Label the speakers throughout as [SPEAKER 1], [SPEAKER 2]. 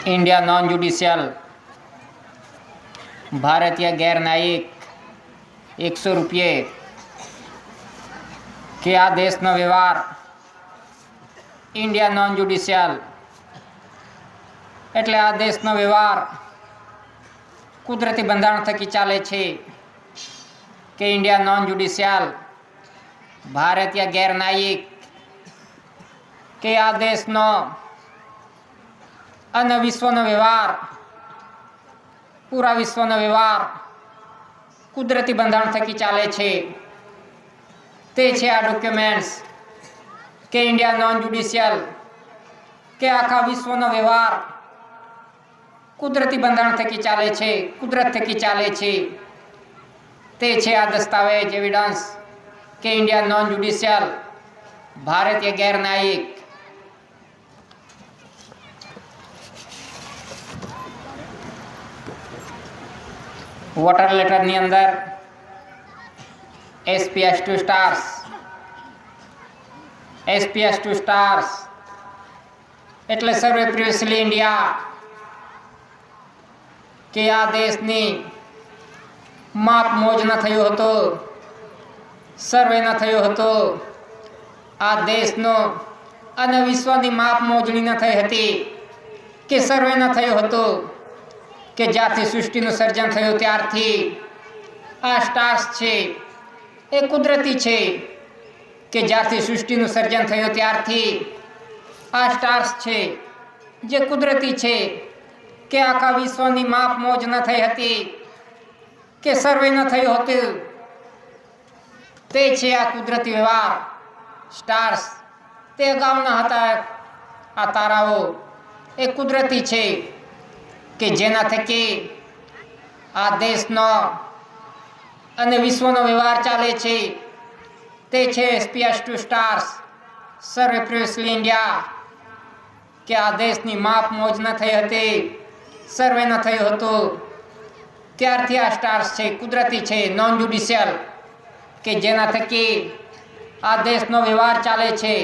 [SPEAKER 1] India non judicial भारतीय गैर न्यायिक 100 રૂપિયે કે આ દેશનો વ્યવહાર ઇન્ડિયા નોન જ્યુડિશિયલ એટલે આ દેશનો વ્યવહાર કુદરતી બંધારણ થકી ચાલે છે કે ઇન્ડિયા નોન જ્યુડિશિયલ ભારતીય ગેર ન્યાયિક કે આ દેશનો અને વિશ્વનો વ્યવહાર પૂરા વિશ્વનો વ્યવહાર કુદરતી બંધારણ થકી ચાલે છે તે છે આ ડોક્યુમેન્ટ્સ કે ઇન્ડિયા નોન જ્યુડિશિયલ કે આખા વિશ્વનો વ્યવહાર કુદરતી બંધારણ થકી ચાલે છે, કુદરત થકી ચાલે છે તે છે આ દસ્તાવેજ એવિડન્સ કે ઇન્ડિયા નોન જ્યુડિશિયલ ભારતીય ગેર ન્યાયિક વોટર લેટરની અંદર SPS2 સ્ટાર્સ SPS2 સ્ટાર્સ એટલે સર્વે પ્રિવિયસલી ઇન્ડિયા કે આ દેશની માપ મોજ ન થયો હતો, સર્વે ન થયો હતો, આ દેશનો અને વિશ્વની માપ મોજણી ન થઈ હતી કે સર્વે ન થયો હતો કે જ્યારથી સૃષ્ટિનું સર્જન થયું ત્યારથી આ સ્ટાર્સ છે એ કુદરતી છે કે જ્યારથી સૃષ્ટિનું સર્જન થયું ત્યારથી આ સ્ટાર્સ છે જે કુદરતી છે કે આખા વિશ્વની માપ મોજ ન થઈ હતી કે સર્વે ન થયું હતું તે છે આ કુદરતી વ્યવહાર સ્ટાર્સ તે અગાઉના હતા આ તારાઓ એ કુદરતી છે કે જેના થકી આ દેશનો અને વિશ્વનો વ્યવહાર ચાલે છે તે છે SPS2 સ્ટાર્સ સર્વે પ્રિવિયસલી ઇન્ડિયા કે આ દેશની માપ મોજ ન થઈ હતી, સર્વે ન થયું હતું ત્યારથી આ સ્ટાર્સ છે કુદરતી છે નોન જ્યુડિશિયલ કે જેના થકી આ દેશનો વ્યવહાર ચાલે છે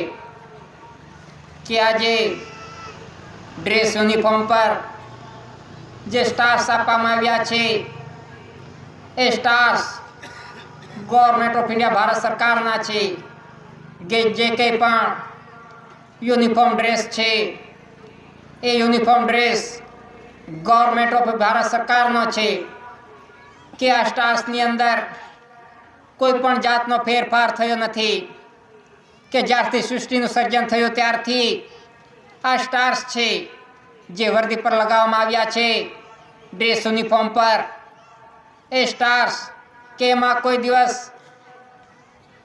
[SPEAKER 1] કે આજે ડ્રેસ યુનિફોર્મ પર જે સ્ટાર્સ આપવામાં આવ્યા છે એ stars government of India Bharat સરકારના છે કે જે કંઈ પણ યુનિફોર્મ ડ્રેસ છે એ uniform dress government of Bharat સરકારનો છે કે આ સ્ટાર્સની અંદર કોઈ પણ જાતનો ફેરફાર થયો નથી કે જ્યારથી સૃષ્ટિનું સર્જન થયું ત્યારથી આ સ્ટાર્સ છે જે વર્દી પર લગાવવામાં આવ્યા છે ડ્રેસ યુનિફોર્મ પર એ સ્ટાર્સ કે એમાં કોઈ દિવસ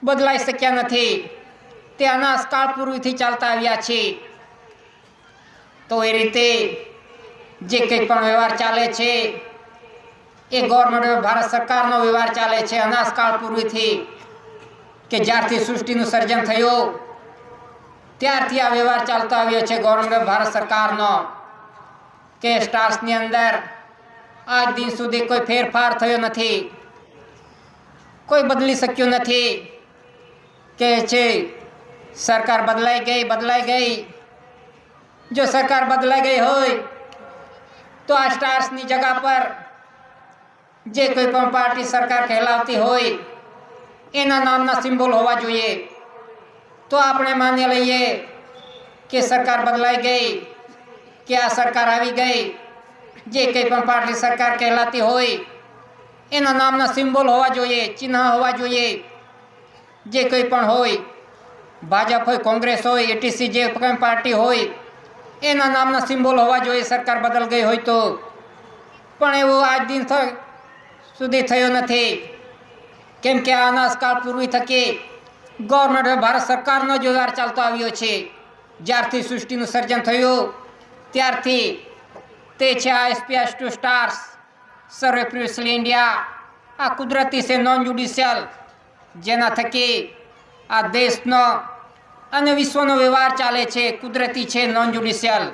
[SPEAKER 1] બદલાઈ શક્યા નથી, તે અનાજકાળ પૂર્વથી ચાલતા આવ્યા છે. તો એ રીતે જે કંઈ પણ વ્યવહાર ચાલે છે એ ગવર્મેન્ટ ભારત સરકારનો વ્યવહાર ચાલે છે અનાજકાળ પૂર્વથી કે જ્યારથી સૃષ્ટિનું સર્જન થયું ત્યારથી આ વ્યવહાર ચાલતો આવ્યો છે ગવર્મેન્ટ ભારત સરકારનો કે સ્ટાર્સની અંદર આજ દિન સુધી કોઈ ફેરફાર થયો નથી, કોઈ બદલી શક્યું નથી કે છે સરકાર બદલાઈ ગઈ. જો સરકાર બદલાઈ ગઈ હોય તો આ સ્ટાર્સની જગા પર જે કોઈ પણ પાર્ટી સરકાર કહેલાવતી હોય એના નામના સિમ્બોલ હોવા જોઈએ. તો આપણે માની લઈએ કે સરકાર બદલાઈ ગઈ કે આ સરકાર આવી ગઈ, જે કંઈ પણ પાર્ટી સરકાર કહેલાતી હોય એના નામના સિમ્બોલ હોવા જોઈએ, ચિહ્ન હોવા જોઈએ. જે કંઈ પણ હોય ભાજપ હોય, કોંગ્રેસ હોય, ETC જે કંઈ પાર્ટી હોય એના નામના સિમ્બોલ હોવા જોઈએ સરકાર બદલ ગઈ હોય તો. પણ એવું આજ દિન સુધી થયો નથી કેમ કે આ અનાજકાળ પૂર્વી થકી ગવર્મેન્ટ ભારત સરકારનો જ વ્યવહાર ચાલતો આવ્યો છે જ્યારથી સૃષ્ટિનું સર્જન થયું ત્યારથી. તે છે આ SPS2 સ્ટાર્સ સર્વે પ્રિવિયસલી ઇન્ડિયા આ કુદરતી છે નોન જ્યુડિશિયલ જેના થકી આ દેશનો અને વિશ્વનો વ્યવહાર ચાલે છે કુદરતી છે નોન જ્યુડિશિયલ.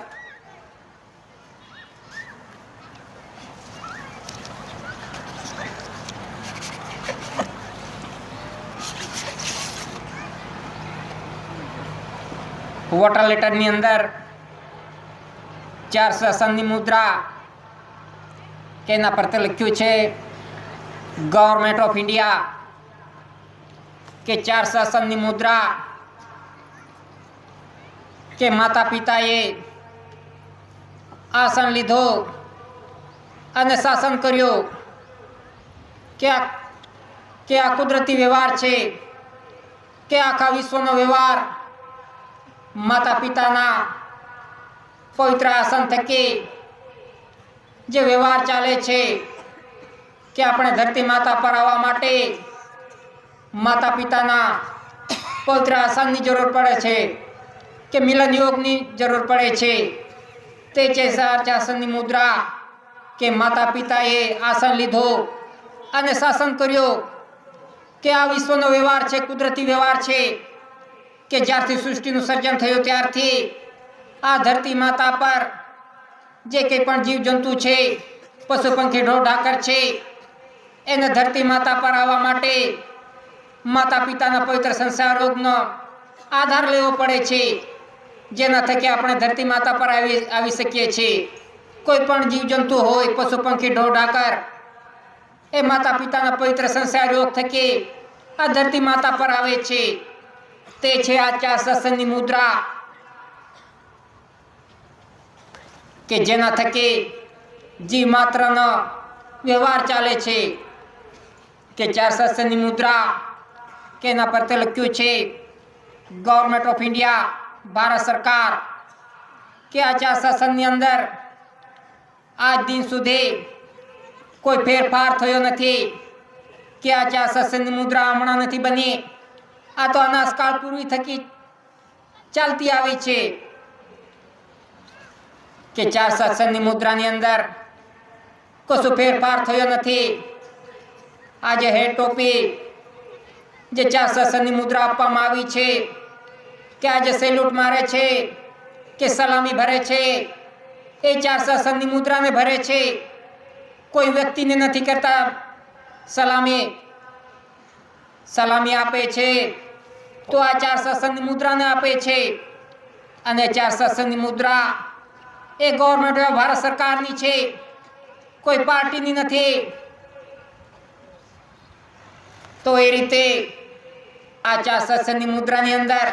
[SPEAKER 1] વોટર લેટરની અંદર ચાર શાસનની મુદ્રા કે એના પર લખ્યું છે ગવર્મેન્ટ ઓફ ઇન્ડિયા કે ચાર શાસનની મુદ્રા કે માતા પિતાએ આસન લીધો અને શાસન કર્યો કે આ કુદરતી વ્યવહાર છે કે આખા વિશ્વનો વ્યવહાર માતા પિતાના પવિત્ર આસન થકી જે વ્યવહાર ચાલે છે કે આપણે ધરતી માતા પર આવવા માટે માતા પિતાના પવિત્ર આસનની જરૂર પડે છે કે મિલન યોગની જરૂર પડે છે. તે છે આસનની મુદ્રા કે માતા પિતાએ આસન લીધો અને શાસન કર્યો કે આ વિશ્વનો વ્યવહાર છે, કુદરતી વ્યવહાર છે કે જ્યારથી સૃષ્ટિનું સર્જન થયું ત્યારથી આ ધરતી માતા પર જે કંઈ પણ જીવજંતુ છે, પશુ પંખી ઢોર ઢાકર છે, એને ધરતી માતા પર આવવા માટે માતા પિતાના પવિત્ર સંસ્કારોનો આધાર લેવો પડે છે, જેના થકી આપણે ધરતી માતા પર આવી શકીએ છીએ. કોઈ પણ જીવજંતુ હોય, પશુ પંખી ઢોર ઢાકર, એ માતા પિતાના પવિત્ર સંસ્કાર યોગ થકી આ ધરતી માતા પર આવે છે. તે છે આ ચાર શાસનની મુદ્રા કે જેના થકી જીવ માત્રનો વ્યવહાર ચાલે છે. કે ચાર શાસનની મુદ્રા કે એના પર લખ્યું છે ગવર્મેન્ટ ઓફ ઇન્ડિયા, ભારત સરકાર કે આ ચાર શાસનની અંદર આજ દિન સુધી કોઈ ફેરફાર થયો નથી કે આ ચાર શાસનની મુદ્રા હમણાં નથી બની. આ તો અનાજકાળ પૂર્વી થકી ચાલતી આવી છે કે ચાર શાસનની મુદ્રાની અંદર કશું ફેરફાર થયો નથી. આજે હેડ ટોપી જે ચાર શાસનની મુદ્રા આપવામાં આવી છે કે આજે સેલ્યુટ મારે છે કે સલામી ભરે છે, એ ચાર શાસનની મુદ્રાને ભરે છે. કોઈ વ્યક્તિને નથી કરતા સલામી આપે છે તો આ ચાર શાસનની મુદ્રાને આપે છે. અને ચાર શાસનની મુદ્રા એ ગવર્મેન્ટ ભારત સરકારની છે, કોઈ પાર્ટીની નથી. તો એ રીતે આ ચાર શાસનની મુદ્રાની અંદર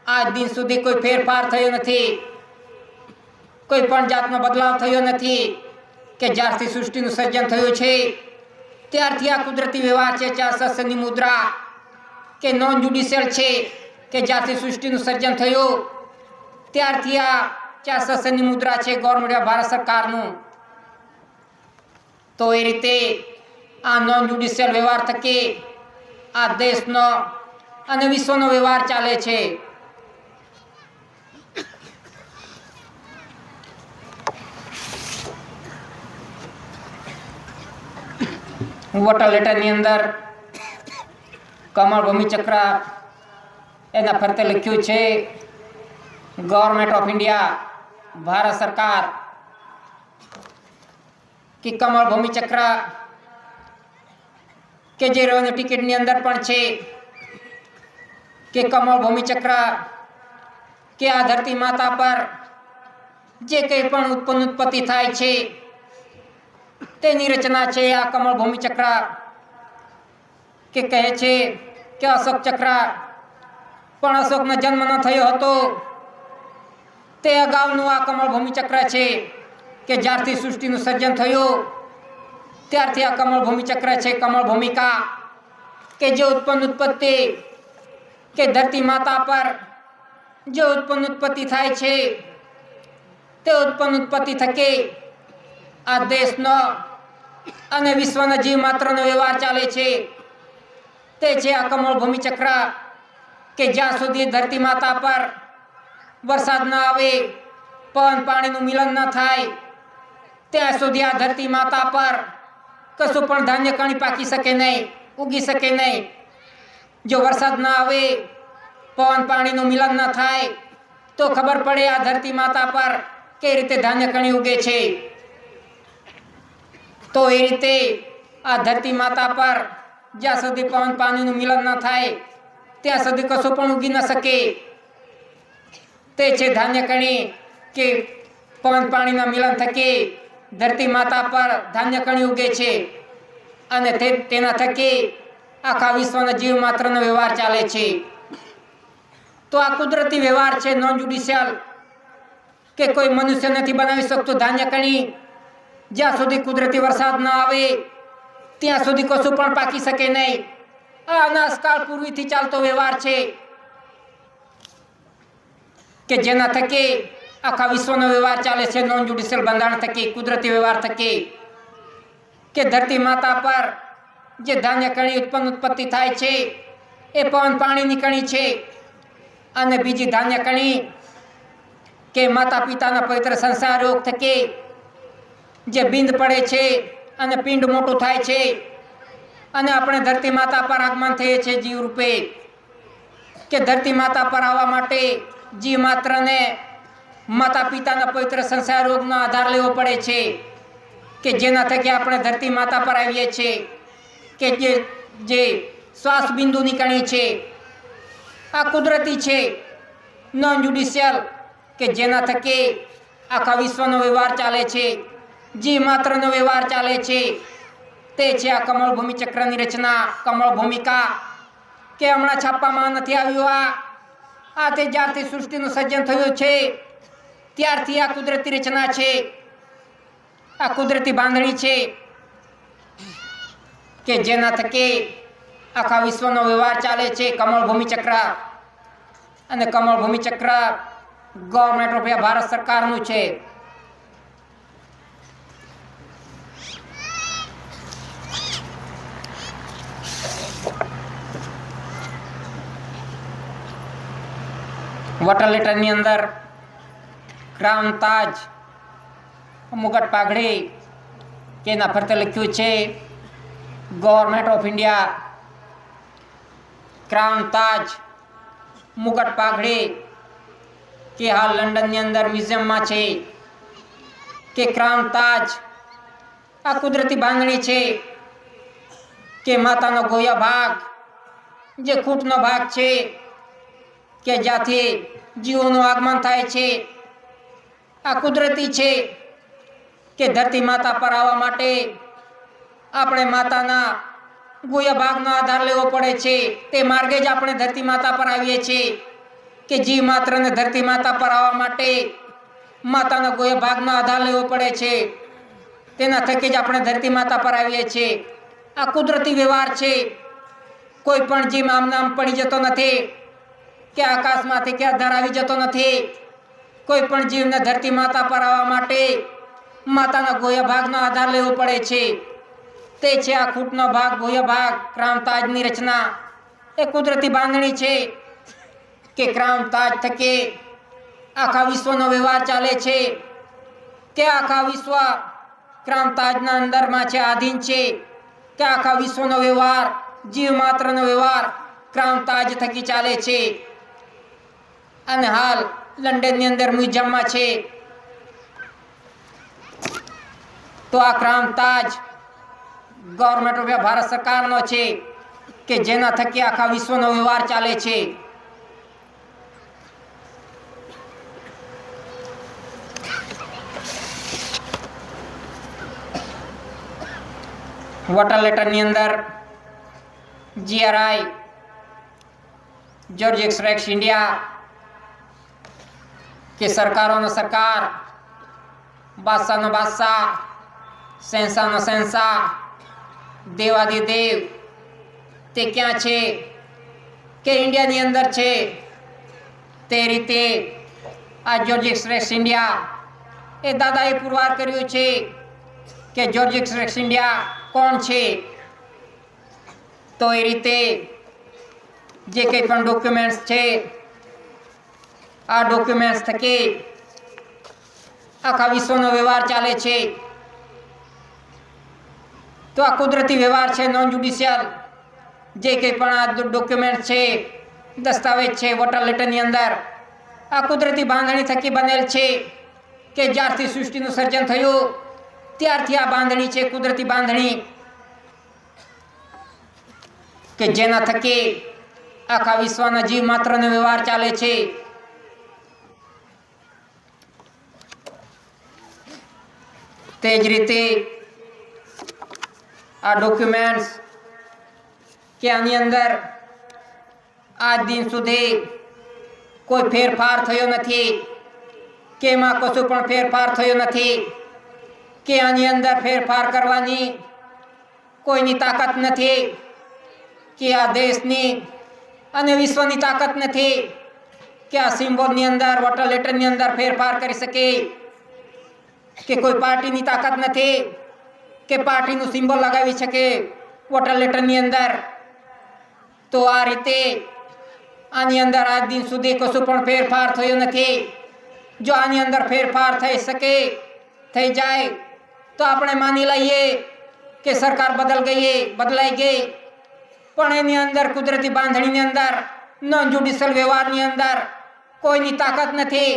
[SPEAKER 1] આજ દિન સુધી કોઈ ફેરફાર થયો નથી, કોઈ પણ જાતનો બદલાવ થયો નથી કે જ્યારથી સૃષ્ટિનું સર્જન થયું છે ત્યારથી આ કુદરતી વ્યવહાર છે. ચાર શાસનની મુદ્રા કે નોન જ્યુડિશિયલ છે કે જ્યારથી સૃષ્ટિનું સર્જન થયું ત્યારથી આ ચાર શાસનની મુદ્રા છે ગવર્મેન્ટ ભારત સરકારનું. તો એ રીતે આ નોન જ્યુડિશિયલ વ્યવહાર થકી આ દેશનો અને વિશ્વનો વ્યવહાર ચાલે છે. વોટર લેટરની અંદર કમળ ભૂમિ ચક્ર એના ફરતે લખ્યું છે ગવર્મેન્ટ ઓફ ઇન્ડિયા, ભારત સરકાર કે કમળ ભૂમિ ચક્ર કે જે રેવન્યુ ટિકિટની અંદર પણ છે કે કમળ ભૂમિ ચક્ર કે આ ધરતી માતા પર જે કંઈ પણ ઉત્પત્તિ થાય છે તેની રચના છે આ કમળ ભૂમિ ચક્ર. કે કહે છે કે અશોક ચક્ર પણ અશોકનો જન્મ ન થયો હતો, તે અગાઉનું આ કમળ ભૂમિ ચક્ર છે કે જ્યારથી સૃષ્ટિનું સર્જન થયું ત્યારથી આ કમળ ભૂમિ ચક્ર છે. કમળ ભૂમિકા કે જે ઉત્પત્તિ કે ધરતી માતા પર જે ઉત્પત્તિ થાય છે તે ઉત્પત્તિ થકી આ દેશનો અને વિશ્વના જીવ માત્રનો વ્યવહાર ચાલે છે. તે છે આ કમળ ભૂમિ ચક્ર કે જ્યાં સુધી ધરતી માતા પર વરસાદ ન આવે, પવન પાણીનું મિલન ન થાય ત્યાં સુધી આ ધરતી માતા પર કશું પણ ધાન્ય કણી પાકી શકે નહીં, ઉગી શકે નહીં. જો વરસાદ ન આવે, પવન પાણીનું મિલન ન થાય તો ખબર પડે આ ધરતી માતા પર કઈ રીતે ધાન્ય કણી ઉગે છે. તો એ રીતે આ ધરતી માતા પર જ્યાં સુધી પવન પાણીનું મિલન ન થાય ત્યાં સુધી કશું પણ ઉગી ન શકે. તે છે ધાન્ય કણી કે પવન પાણીના મિલન થકી ધરતી માતા પર ધાન્ય કણી ઉગે છે અને તેના થકી આખા વિશ્વના જીવ માત્રનો વ્યવહાર ચાલે છે. તો આ કુદરતી વ્યવહાર છે, નોન જ્યુડિશિયલ, કે કોઈ મનુષ્ય નથી બનાવી શકતું ધાન્ય કણી. જ્યાં સુધી કુદરતી વરસાદ ન આવે ત્યાં સુધી કશું પણ પાકી શકે નહીં. આ અનાજકાળ પૂર્વીથી ચાલતો વ્યવહાર છે કે જેના થકી આખા વિશ્વનો વ્યવહાર ચાલે છે, નોન જ્યુડિશિયલ બંધારણ થકી, કુદરતી વ્યવહાર થકી. કે ધરતી માતા પર જે ધાન્ય કણી ઉત્પત્તિ થાય છે એ પવન પાણીની કણી છે. અને બીજી ધાન્ય કણી કે માતા પિતાના પવિત્ર સંસાર યોગ થકી જે બિંદ પડે છે અને પિંડ મોટું થાય છે અને આપણે ધરતી માતા પર આગમન થઈએ છીએ જીવ રૂપે. કે ધરતી માતા પર આવવા માટે જીવ માત્રને માતા પિતાના પવિત્ર સંસાર યોગનો આધાર લેવો પડે છે કે જેના થકી આપણે ધરતી માતા પર આવીએ છીએ. કે જે શ્વાસ બિંદુની કણી છે આ કુદરતી છે, નોન જ્યુડિશિયલ, કે જેના થકી આખા વિશ્વનો વ્યવહાર ચાલે છે, જીવ માત્રનો વ્યવહાર ચાલે છે. તે છે આ કમળ ભૂમિ ચક્રની રચના, કમળ ભૂમિકા. કે હમણાં છાપવામાં નથી આવ્યું. આ તે જ્યારથી સૃષ્ટિનું સર્જન થયું છે ત્યારથી આ કુદરતી રચના છે, આ કુદરતી બાંધણી છે કે જેના થકી આખા વિશ્વનો વ્યવહાર ચાલે છે, કમળ ભૂમિ ચક્ર. અને કમળ ભૂમિ ચક્ર ગવર્મેન્ટ ઓફ ભારત સરકારનું છે. વોટર લેટરની અંદર ક્રાઉન તાજ મુગટ પાઘડી કે એના ફરતે લખ્યું છે ગવર્મેન્ટ ઓફ ઇન્ડિયા. ક્રાઉન તાજ મુગટ પાઘડી કે હાલ લંડનની અંદર મ્યુઝિયમમાં છે. કે ક્રાઉન તાજ આ કુદરતી બાંધણી છે કે માતાનો ગોયા ભાગ જે ખૂંટનો ભાગ છે કે જ્યાંથી જીવોનું આગમન થાય છે, આ કુદરતી છે. કે ધરતી માતા પર આવવા માટે આપણે માતાના ગોયા ભાગનો આધાર લેવો પડે છે. તે માર્ગે જ આપણે ધરતી માતા પર આવીએ છીએ. કે જીવ માત્રને ધરતી માતા પર આવવા માટે માતાના ગોયા ભાગનો આધાર લેવો પડે છે. તેના થકી જ આપણે ધરતી માતા પર આવીએ છીએ. આ કુદરતી વ્યવહાર છે. કોઈ પણ જીવ આમ નામ પડી જતો નથી કે આકાશમાંથી ક્યાં ધરાવી જતો નથી. કોઈ પણ જીવને ધરતી માતા પર આવવા માટે માતાના ગોયા ભાગનો આધાર લેવો પડે છે. તે છે આ ખૂંટનો ભાગ, ગોયા ભાગ, ક્રાઉન તાજની રચના. એ કુદરતી બાંધણી છે કે ક્રાઉન તાજ થકી આખા વિશ્વનો વ્યવહાર ચાલે છે. કે આખા વિશ્વ ક્રાઉન તાજના અંદરમાં છે, આધીન છે. કે આખા વિશ્વનો વ્યવહાર, જીવ માત્રનો વ્યવહાર ક્રાઉન તાજ થકી ચાલે છે. અને હાલ લંડનની અંદર મ્યુઝિયમમાં છે. તો આ crown Taj government of Bharat સરકારનો છે કે જેના થકી આખા વિશ્વનો વ્યવહાર ચાલે છે. વોટર લેટરની અંદર GRI જ્યોર્જ એક્સરેક્સ ઇન્ડિયા કે સરકારોનો સરકાર, બાદશાહનો બાદશાહ, શહેનશાહનો શહેનશાહ, દેવાધિદેવ તે ક્યાં છે કે ઇન્ડિયાની અંદર છે. તે રીતે આ જ્યોર્જ એક્સરેક્સ ઇન્ડિયા એ દાદાએ પુરવાર કર્યું છે કે જ્યોર્જ એક્સરેક્સ ઇન્ડિયા કોણ છે. તો એ રીતે જે કંઈ પણ ડોક્યુમેન્ટ્સ છે આ ડોક્યુમેન્ટ્સ થકી આખા વિશ્વનો વ્યવહાર ચાલે છે. તો આ કુદરતી વ્યવહાર છે, નોન જ્યુડિશિયલ. જે કંઈ પણ આ ડોક્યુમેન્ટ છે, દસ્તાવેજ છે વોટર લેટરની અંદર આ કુદરતી બાંધણી થકી બનેલ છે. કે જ્યારથી સૃષ્ટિનું સર્જન થયું ત્યારથી આ બાંધણી છે, કુદરતી બાંધણી. કે જેના થકી આખા વિશ્વના જીવ માત્રનો વ્યવહાર ચાલે છે. તે જ રીતે આ ડોક્યુમેન્ટ્સ કે આની અંદર આજ દિન સુધી કોઈ ફેરફાર થયો નથી, કે એમાં કશું પણ ફેરફાર થયો નથી, કે આની અંદર ફેરફાર કરવાની કોઈની તાકાત નથી, કે આ દેશની અને વિશ્વની તાકાત નથી કે આ સિમ્બોલની અંદર વોટર લેટરની અંદર ફેરફાર કરી શકે, કે કોઈ પાર્ટીની તાકાત નથી કે પાર્ટીનું સિમ્બોલ લગાવી શકે વોટર લેટરની અંદર. તો આ રીતે આની અંદર આજ દિન સુધી કશું પણ ફેરફાર થયો નથી. જો આની અંદર ફેરફાર થઈ શકે, થઈ જાય તો આપણે માની લઈએ કે સરકાર બદલાઈ ગઈ, પણ એની અંદર કુદરતી બાંધણીની અંદર નોન જ્યુડિશિયલ વ્યવહારની અંદર કોઈની તાકાત નથી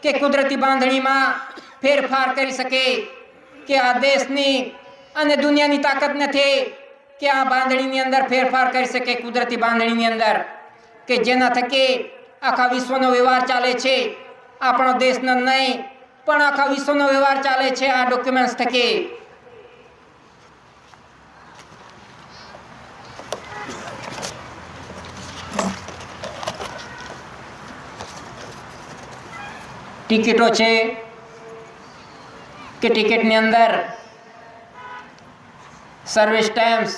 [SPEAKER 1] કે કુદરતી બાંધણીમાં ફેરફાર કરી શકે, કે આ દેશની અને દુનિયાની તાકાત નથી કે આ બાંધણીની અંદર ફેરફાર કરી શકે, કુદરતી બાંધણીની અંદર, કે જેના થકી આખા વિશ્વનો વ્યવહાર ચાલે છે. આપણો દેશનો નહીં પણ આખા વિશ્વનો વ્યવહાર ચાલે છે આ ડોક્યુમેન્ટ્સ થકી. ટિકિટો છે કે ટિકિટની અંદર સર્વિસ ટાઈમ્સ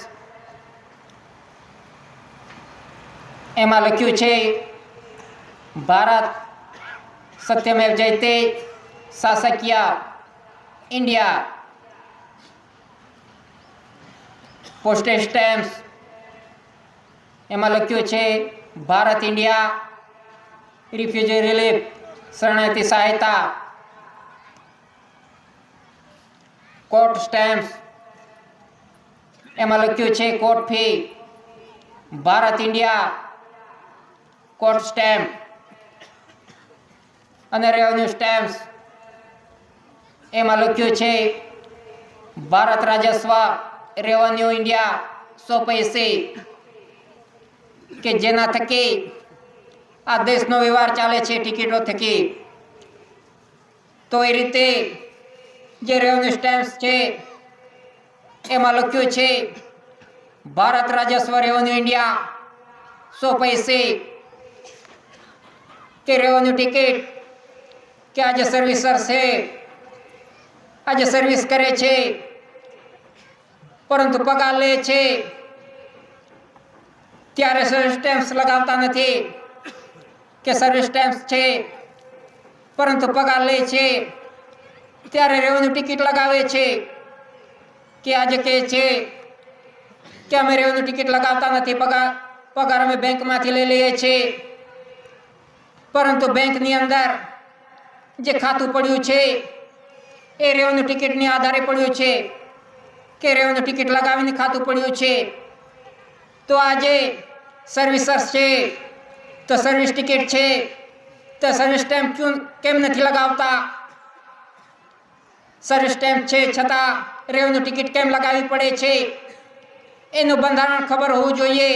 [SPEAKER 1] એમાં લખ્યું છે Bharat Satyamev Jayate શાસકીય India. Postage stamps એમાં લખ્યું છે ભારત ઇન્ડિયા રિફ્યુજી રિલીફ શરણાર્થી સહાયતા. કોર્ટ સ્ટેમ્પ્સ એમાં લખ્યું છે court fee Bharat India court stamp. અને રેવન્યુ સ્ટેમ્પ્સ એમાં લખ્યું છે ભારત રાજસ્વ રેવન્યુ ઇન્ડિયા 100 પૈસે, કે જેના થકી આ દેશનો વ્યવહાર ચાલે છે ટિકિટો થકી. તો એ રીતે જે રેવન્યુ સ્ટેમ્પ્સ છે એમાં લખ્યું છે ભારત રાજસ્વ રેવન્યુ ઇન્ડિયા 100 પૈસે, કે રેવન્યુ ટિકિટ કે આજે સર્વિસર છે, આજે સર્વિસ કરે છે પરંતુ પગાર લે છે ત્યારે સર્વિસ ટેક્સ લગાવતા નથી, કે સર્વિસ ટેક્સ છે પરંતુ પગાર લે છે ત્યારે રેવન્યુ ટિકિટ લગાવે છે, કે આજે કહે છે કે અમે રેવન્યુ ટિકિટ લગાવતા નથી, પગાર અમે બેંકમાંથી લઈ લઈએ છીએ, પરંતુ બેંકની અંદર જે ખાતું પડ્યું છે એ રેવન્યુ ટિકિટની આધારે પડ્યું છે, કે રેવન્યુ ટિકિટ લગાવીને ખાતું પડ્યું છે. તો આજે સર્વિસર્સ છે તો સર્વિસ ટિકિટ છે તો સર્વિસ સ્ટેમ્પ કેમ નથી લગાવતા? સર્વિસ સ્ટેમ્પ છે છતાં રેવન્યુ ટિકિટ કેમ લગાવવી પડે છે? એનું બંધારણ ખબર હોવું જોઈએ.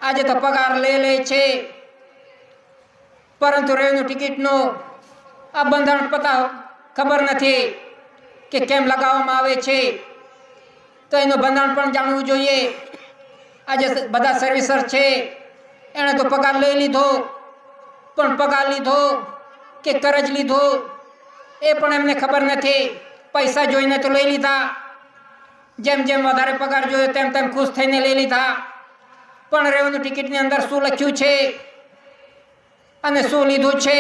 [SPEAKER 1] આજે તો પગાર લે છે પરંતુ રેવન્યુ ટિકિટનું આ બંધારણ ખબર નથી કે કેમ લગાવવામાં આવે છે, તો એનું બંધારણ પણ જાણવું જોઈએ. આજે બધા સર્વિસર છે એણે તો પગાર લઈ લીધો, પણ પગાર લીધો કે કરજ લીધો એ પણ એમને ખબર નથી. પૈસા જોઈને તો લઈ લીધા, જેમ જેમ વધારે પગાર જોયો તેમ તેમ ખુશ થઈને લઈ લીધા, પણ રેવન્યુ ટિકિટની અંદર શું લખ્યું છે અને શું લીધું છે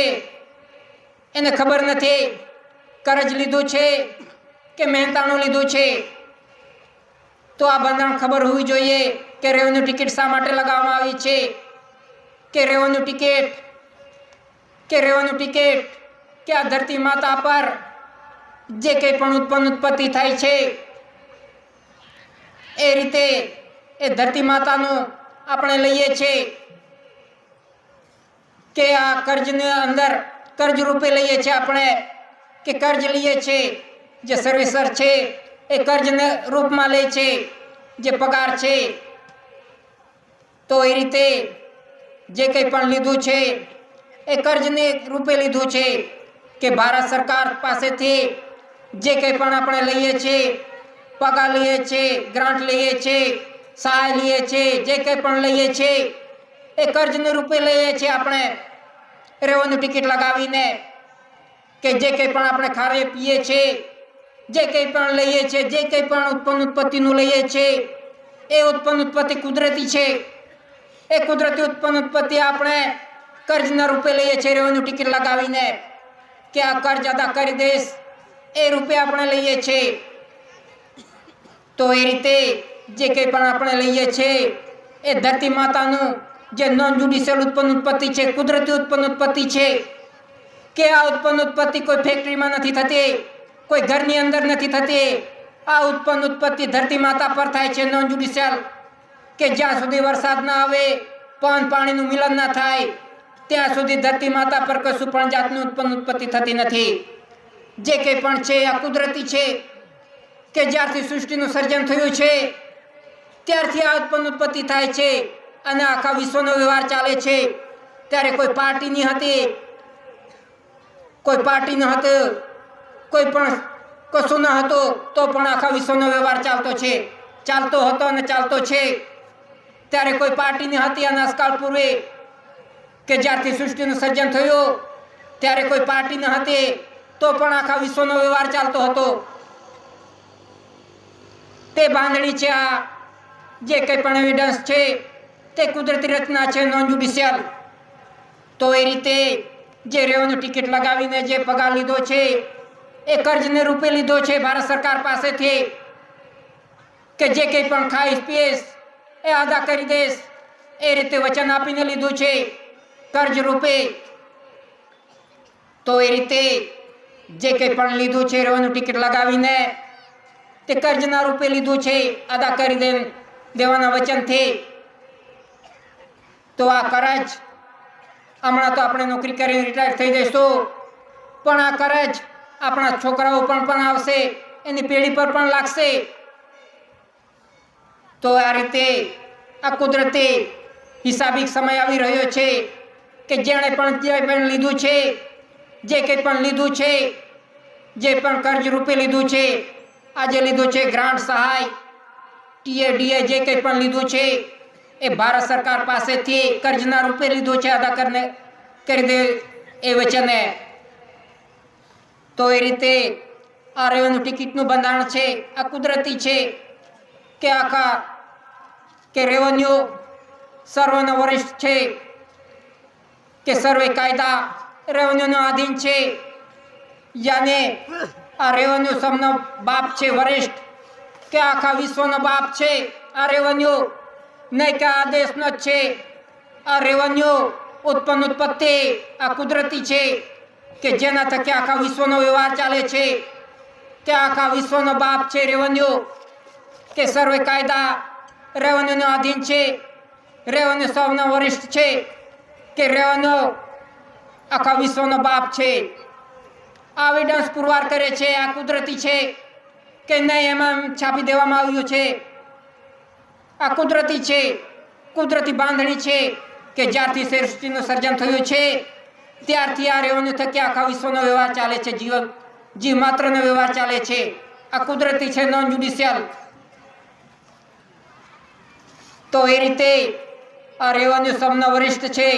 [SPEAKER 1] એને ખબર નથી. કરજ લીધું છે કે મહેનતાણું લીધું છે? તો આ બંધારણ ખબર હોવી જોઈએ કે રેવન્યુ ટિકિટ શા માટે લગાવવામાં આવી છે, કે રેવન્યુ ટિકિટ કે આ ધરતી માતા પર જે કંઈ પણ ઉત્પત્તિ થાય છે એ રીતે એ ધરતી માતાનું આપણે લઈએ છીએ, કે આ કર્જની અંદર કર્જ રૂપે લઈએ છીએ આપણે, કે કર્જ લઈએ છીએ. જે સર્વિસર છે એ કર્જને રૂપમાં લે છે જે પગાર છે. તો એ રીતે જે કંઈ પણ લીધું છે એ કર્જને રૂપે લીધું છે, કે ભારત સરકાર પાસેથી જે કંઈ પણ આપણે લઈએ છીએ, પગાર લઈએ છીએ, ગ્રાન્ટ લઈએ છીએ, સહાય લઈએ છીએ, જે કંઈ પણ લઈએ છીએ એ કર્જને રૂપે લઈએ છીએ આપણે રેવન્યુ ટિકિટ લગાવીને. કે જે કંઈ પણ આપણે ખાઈએ પીએ છીએ, જે કંઈ પણ લઈએ છીએ, જે કંઈ પણ ઉત્પત્તિનું લઈએ છીએ એ ઉત્પત્તિ કુદરતી છે. એ કુદરતી ઉત્પત્તિ આપણે કર્જના રૂપે લઈએ છીએ રેવન્યુ ટિકિટ લગાવીને કે આ કર્જ અદા કરી દઈશ એ રૂપે આપણે લઈએ છીએ. તો એ રીતે જે કંઈ પણ આપણે લઈએ છીએ એ ધરતી માતાનું જે નોન જ્યુડિશિયલ ઉત્પત્તિ છે, કુદરતી ઉત્પત્તિ છે. કે આ ઉત્પત્તિ કોઈ ફેક્ટરીમાં નથી થતી, કોઈ ઘરની અંદર નથી થતી. આ ઉત્પત્તિ ધરતી માતા પર થાય છે નોન જ્યુડિશિયલ. કે જ્યાં સુધી વરસાદ ના આવે, પાણીનું મિલન ના થાય ત્યાં સુધી ધરતી માતા પર કશું પણ જાતની ઉત્પત્તિ થતી નથી. જે કંઈ પણ છે આ કુદરતી છે. કે જ્યારથી સૃષ્ટિનું સર્જન થયું છે ત્યારથી આ ઉત્પત્તિ થાય છે અને આખા વિશ્વનો વ્યવહાર ચાલે છે. ત્યારે કોઈ પાર્ટી નહીં હતી, કોઈ પાર્ટી ન હતો, કોઈ પણ કશું ન હતું, તો પણ આખા વિશ્વનો વ્યવહાર ચાલતો હતો અને ચાલતો છે. ત્યારે કોઈ પાર્ટી ન હતી અનાજકાળ પૂર્વે. કે જ્યારથી સૃષ્ટિનું સર્જન થયું ત્યારે કોઈ પાર્ટી ન હતી તો પણ આખા વિશ્વનો વ્યવહાર ચાલતો હતો. તે બાંધણી છે. આ જે કંઈ પણ એવિડન્સ છે તે કુદરતી રચના છે નોન જ્યુડિશિયલ. તો એ રીતે જે રેવન્યુ ટિકિટ લગાવીને જે પગાર લીધો છે એ કર્જને રૂપે લીધો છે ભારત સરકાર પાસેથી. કે જે કંઈ પણ ખાઈશ પીશ એ અદા કરી દઈશ એ રીતે વચન આપીને લીધું છે કર્જ રૂપે. તો એ રીતે જે કંઈ પણ લીધું છે રેવન્યુ ટિકિટ લગાવીને તે કર્જના રૂપે લીધું છે અદા કરી દેવાના વચનથી. તો આ કરજ હમણાં તો આપણે નોકરી કરીને રિટાયર થઈ જઈશું, પણ આ કરજ આપણા છોકરાઓ પણ આવશે, એની પેઢી પર પણ લાગશે. તો આ રીતે આ કુદરતી હિસાબી સમય આવી રહ્યો છે કે જેણે પણ લીધું છે, જે કંઈ પણ લીધું છે, જે પણ કર્જ રૂપે લીધું છે, આજે લીધું છે ગ્રાન્ટ સહાય ટીએ જે કંઈ પણ લીધું છે એ ભારત સરકાર પાસેથી કર્જના રૂપે લીધું છે અદા કરી દે એ વચને. તો એ રીતે આ રેવન્યુ ટિકિટનું બંધારણ છે આ કુદરતી છે. કે આખા કે રેવન્યુ સર્વનો વરિષ્ઠ છે. કે સર્વે કાયદા રેવન્યુનો આધીન છે. યાને આ રેવન્યુ સૌનો બાપ છે, વરિષ્ઠ. કે આખા વિશ્વનો બાપ છે આ રેવન્યુ, નહીં કે આ દેશનો જ છે. આ રેવન્યુ ઉત્પત્તિ આ કુદરતી છે કે જેના થકી આખા વિશ્વનો વ્યવહાર ચાલે છે. કે આખા વિશ્વનો બાપ છે રેવન્યુ. કે સર્વે કાયદા રેવન્યુનો આધીન છે. રેવન્યુ સૌનો વરિષ્ઠ છે. કે રેવન્યુ આખા વિશ્વનો બાપ છે. આ એવિડન્સ પુરવાર કરે છે આ કુદરતી છે કે નહીં એમાં છાપી દેવામાં આવ્યું છે. આ કુદરતી છે, કુદરતી બાંધણી છે કે જ્યારથી સૃષ્ટિનું સર્જન થયું છે ત્યારથી આ રેવન્યુ થકી આખા વિશ્વનો વ્યવહાર ચાલે છે. જીવ માત્રનો વ્યવહાર ચાલે છે. આ કુદરતી છે, નોન જ્યુડિશિયલ. તો એ રીતે આ રેવન્યુ સૌનો વરિષ્ઠ છે.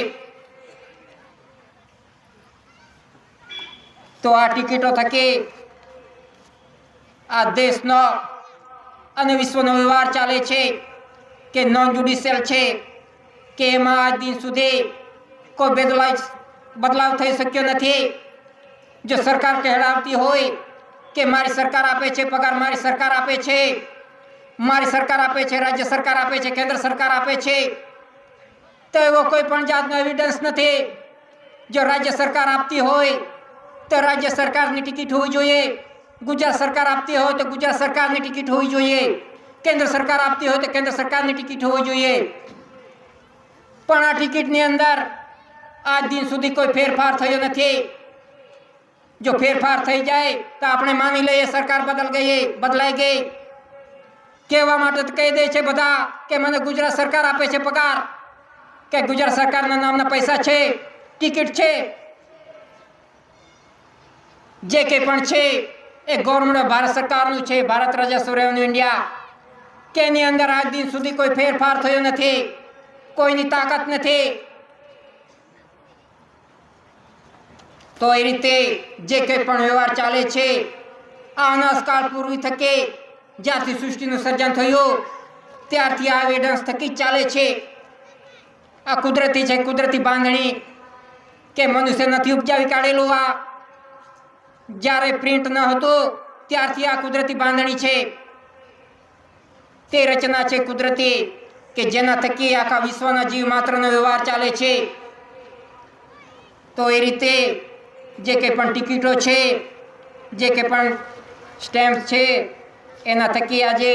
[SPEAKER 1] તો આ ટિકિટો થકી આ દેશનો અને વિશ્વનો વ્યવહાર ચાલે છે કે નોન જ્યુડિશિયલ છે. કે એમાં આજ દિન સુધી કોઈ બદલાવ થઈ શક્યો નથી. જો સરકાર કહેવાતી હોય કે મારી સરકાર આપે છે પગાર, મારી સરકાર આપે છે, મારી સરકાર આપે છે, રાજ્ય સરકાર આપે છે, કેન્દ્ર સરકાર આપે છે, તો એવો કોઈ પણ જાતનો એવિડન્સ નથી. જો રાજ્ય સરકાર આપતી હોય તો રાજ્ય સરકારની ટિકિટ હોવી જોઈએ. ગુજરાત સરકાર આપતી હોય તો ગુજરાત સરકારની ટિકિટ હોવી જોઈએ. કેન્દ્ર સરકાર આપતી હોય તો કેન્દ્ર સરકારની ટિકિટ હોવી જોઈએ. પણ આ ટિકિટની અંદર આજ દિન સુધી કોઈ ફેરફાર થયો નથી. જો ફેરફાર થઈ જાય તો આપણે માની લઈએ સરકાર બદલાઈ ગઈ. કહેવા માટે તો કહી દે છે બધા કે મને ગુજરાત સરકાર આપે છે પગાર, કે ગુજરાત સરકારના નામના પૈસા છે, ટિકિટ છે. જે કંઈ પણ છે એ ગવર્મેન્ટ ભારત સરકારનું છે, ભારત રાજસ્વ રેવન્યુ ઇન્ડિયા, કે એની અંદર આજ દિન સુધી કોઈ ફેરફાર થયો નથી, કોઈની તાકાત નથી. તો એ રીતે જે કંઈ પણ વ્યવહાર ચાલે છે આ અનાજકાળ પૂર્વી થકે જ્યારથી સૃષ્ટિનું સર્જન થયું ત્યારથી આ એવિડન્સ થકી ચાલે છે. આ કુદરતી છે, કુદરતી બાંધણી કે મનુષ્ય નથી ઉપજાવી કાઢેલું. આ જ્યારે પ્રિન્ટ ન હતું ત્યારથી આ કુદરતી બાંધણી છે, તે રચના છે કુદરતી, કે જેના થકી આખા વિશ્વના જીવ માત્રનો વ્યવહાર ચાલે છે. તો એ રીતે જે કંઈ પણ ટિકિટો છે, જે કંઈ પણ સ્ટેમ્પ છે, એના થકી આજે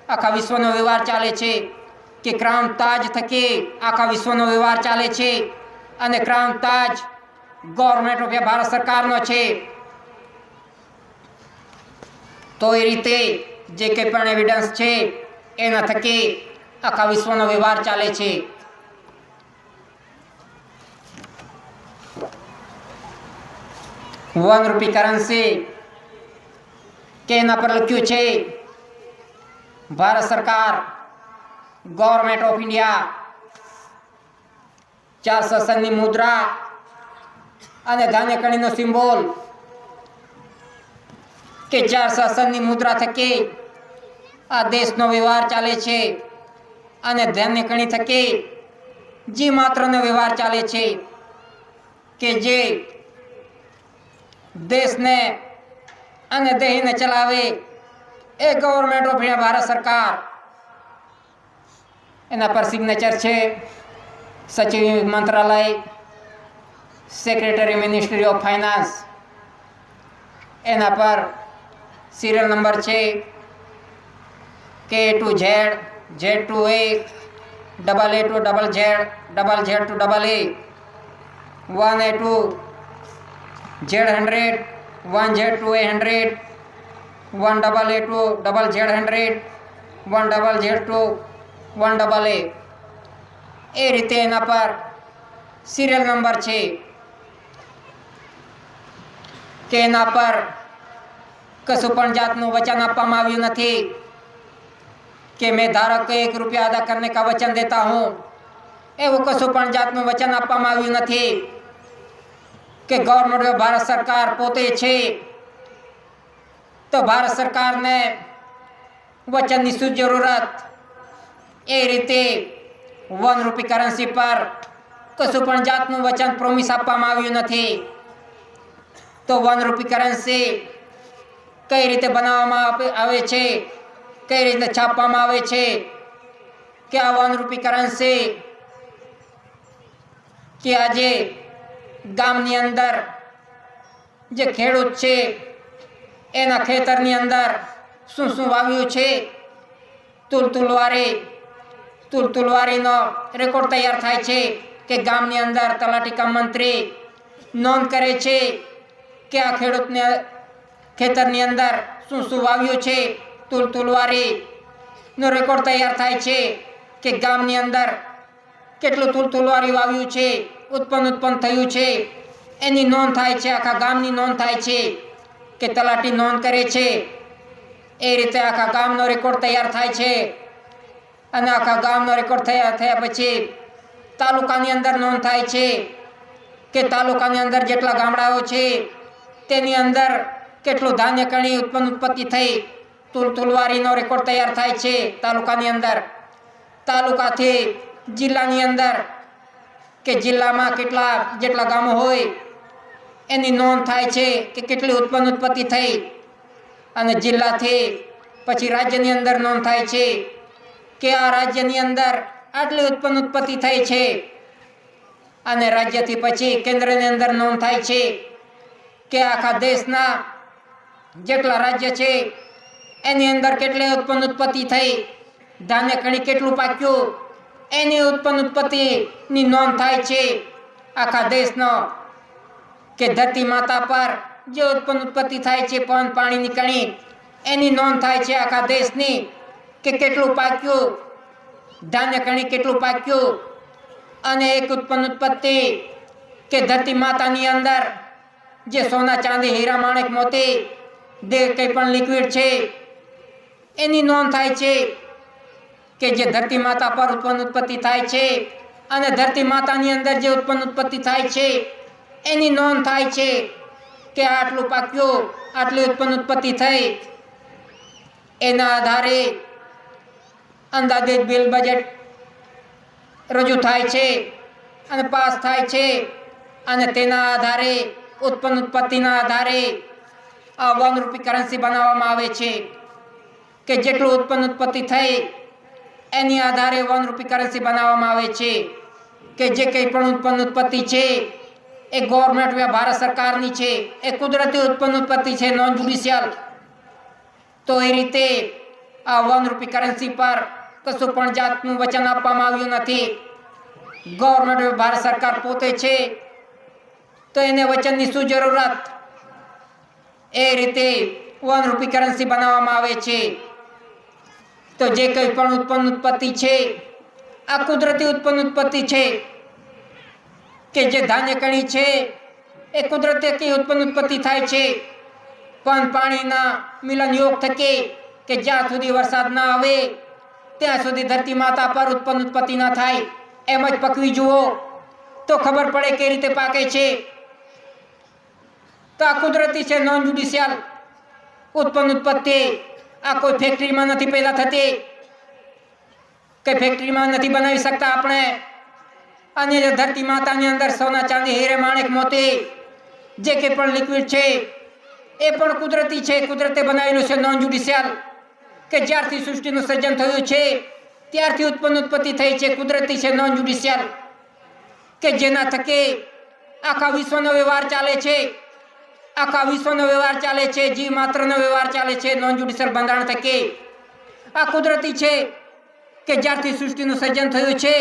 [SPEAKER 1] આખા વિશ્વનો વ્યવહાર ચાલે છે. કે ક્રાઉન તાજ થકી આખા વિશ્વનો વ્યવહાર ચાલે છે, અને crown Taj government of Bharat સરકારનો છે. તો એ રીતે જે કંઈ પણ એવિડન્સ છે એના થકી આખા વિશ્વનો વ્યવહાર ચાલે છે. ₹1 કરન્સી કે એના પર લખ્યું છે ભારત સરકાર, ગવર્મેન્ટ ઓફ ઇન્ડિયા, 400 સનની મુદ્રા અને ધાન્ય કણીનો સિમ્બોલ, કે 400 સનની મુદ્રા થકી આ દેશનો વ્યવહાર ચાલે છે, અને ધાન્ય કણી થકી જી માત્રનો વ્યવહાર ચાલે છે. કે જે દેશને અને દેહીને ચલાવે એ ગવર્મેન્ટ ઓફ ઇન્ડિયા ભારત સરકાર. એના પર સિગ્નેચર છે સચિવ મંત્રાલય, સેક્રેટરી મિનિસ્ટ્રી ઓફ ફાઇનાન્સ. એના પર સિરિયલ નંબર છે K to Z, Z to A, AA to double Z, double Z to double A, 1A to Z100, 1Z to A100, 1AA to double Z100, 1Z to 1AA. એ રીતે એના પર serial number છે, કે એના પર કશું પણ જાતનું વચન આપવામાં આવ્યું નથી કે મેં ધારો કે ₹1 અદા કરને કા વચન દેતા હું. એવું કશું પણ જાતનું વચન આપવામાં આવ્યું નથી. કે ગવર્મેન્ટ ભારત સરકાર પોતે છે, તો ભારત સરકારને વચનની શું જરૂરત. એ રીતે ₹1 કરન્સી પર કશું પણ જાતનું વચન પ્રોમિસ આપવામાં આવ્યું નથી. તો ₹1 કરન્સી કઈ રીતે બનાવવામાં આવે છે, કઈ રીતે છાપવામાં આવે છે, કે આ ₹1 કરન્સી કે આજે ગામની અંદર જે ખેડૂત છે એના ખેતરની અંદર શું શું વાવ્યું છે, તુલતુલવારીનો રેકોર્ડ તૈયાર થાય છે. કે ગામની અંદર તલાટી કમ મંત્રી નોંધ કરે છે કે આ ખેડૂતને ખેતરની અંદર શું શું વાવ્યું છે, તુલતુલવારીનો રેકોર્ડ તૈયાર થાય છે. કે ગામની અંદર કેટલું તુલતુલવારી વાવ્યું છે, ઉત્પન્ન થયું છે, એની નોંધ થાય છે. આખા ગામની નોંધ થાય છે, કે તલાટી નોંધ કરે છે. એ રીતે આખા ગામનો રેકોર્ડ તૈયાર થાય છે. અને આખા ગામનો રેકોર્ડ થયા પછી તાલુકાની અંદર નોંધ થાય છે, કે તાલુકાની અંદર જેટલા ગામડાઓ છે તેની અંદર કેટલું ધાન્ય કણી ઉત્પત્તિ થઈ, તુલતુલવારીનો રેકોર્ડ તૈયાર થાય છે તાલુકાની અંદર. તાલુકાથી જિલ્લાની અંદર કે જિલ્લામાં જેટલા ગામો હોય એની નોંધ થાય છે, કે કેટલી ઉત્પત્તિ થઈ. અને જિલ્લાથી પછી રાજ્યની અંદર નોંધ થાય છે, કે આ રાજ્યની અંદર આટલી ઉત્પત્તિ થઈ છે. અને રાજ્યથી પછી કેન્દ્રની અંદર નોંધ થાય છે, કે આખા દેશના જેટલા રાજ્ય છે એની અંદર કેટલી ઉત્પત્તિ થઈ, ધાન્ય કણી કેટલું પાક્યું, એની ઉત્પત્તિની નોંધ થાય છે આખા દેશનો. કે ધરતી માતા પર જે ઉત્પત્તિ થાય છે પાણીની કણી, એની નોંધ થાય છે આખા દેશની, કે કેટલું પાક્યું, ધાન્ય કણી કેટલું પાક્યું. અને એક ઉત્પત્તિ કે ધરતી માતાની અંદર જે સોના ચાંદી હીરા માણેક મોતી કંઈ પણ લિક્વિડ છે એની નોંધ થાય છે કે જે ધરતી માતા પર ઉત્પત્તિ થાય છે અને ધરતી માતાની અંદર જે ઉત્પત્તિ થાય છે એની નોંધ થાય છે કે આટલું પાક્યું, આટલી ઉત્પત્તિ થઈ. એના આધારે અંદાજિત બિલ બજેટ રજૂ થાય છે અને પાસ થાય છે અને તેના આધારે ઉત્પત્તિના આધારે આ ₹1 કરન્સી બનાવવામાં આવે છે કે જેટલું ઉત્પત્તિ થઈ એની આધારે ₹1 કરન્સી બનાવવામાં આવે છે કે જે કંઈ પણ ઉત્પત્તિ છે એ ગવર્મેન્ટ ભારત સરકારની છે, એ કુદરતી ઉત્પત્તિ છે, નોન જ્યુડિશિયલ. તો એ રીતે આ ₹1 કરન્સી પર કશું પણ જાતનું વચન આપવામાં આવ્યું નથી. ગવર્મેન્ટ ભારત સરકાર પોતે છે, તો એને વચનની શું જરૂરત? એ રીતે ₹1 કરન્સી બનાવવામાં આવે છે. તો જે કંઈ પણ ઉત્પત્તિ છે આ કુદરતી ઉત્પત્તિ છે કે જે ધાન્ય કણી છે એ કુદરતી ઉત્પત્તિ થાય છે, પણ પાણીના મિલન યોગ થકી કે જ્યાં સુધી વરસાદ ના આવે ત્યાં સુધી ધરતી માતા પર ઉત્પત્તિ ના થાય. એમ જ પકવી જુઓ તો ખબર પડે કઈ રીતે પાકે છે. તો આ કુદરતી છે, નોન જ્યુડિશિયલ ઉત્પત્તિ. આ કોઈ ફેક્ટરીમાં નથી પેદા થતી, કે ફેક્ટરીમાં નથી બનાવી શકતા આપણે. અને ધરતી માતાની અંદર સોના ચાંદી હીરે માણેક મોતી જે કંઈ પણ લિક્વિડ છે એ પણ કુદરતી છે, કુદરતે બનાવેલું છે, નોન જ્યુડિશિયલ. કે જ્યારથી સૃષ્ટિનું સર્જન થયું છે ત્યારથી ઉત્પત્તિ થઈ છે, કુદરતી છે, નોન જ્યુડિશિયલ. કે જેના થકી આખા વિશ્વનો વ્યવહાર ચાલે છે, આખા વિશ્વનો વ્યવહાર ચાલે છે, જીવ માત્રનો વ્યવહાર ચાલે છે નોન જ્યુડિશિયલ બંધારણ થકી. આ કુદરતી છે કે જ્યારથી સૃષ્ટિનું સર્જન થયું છે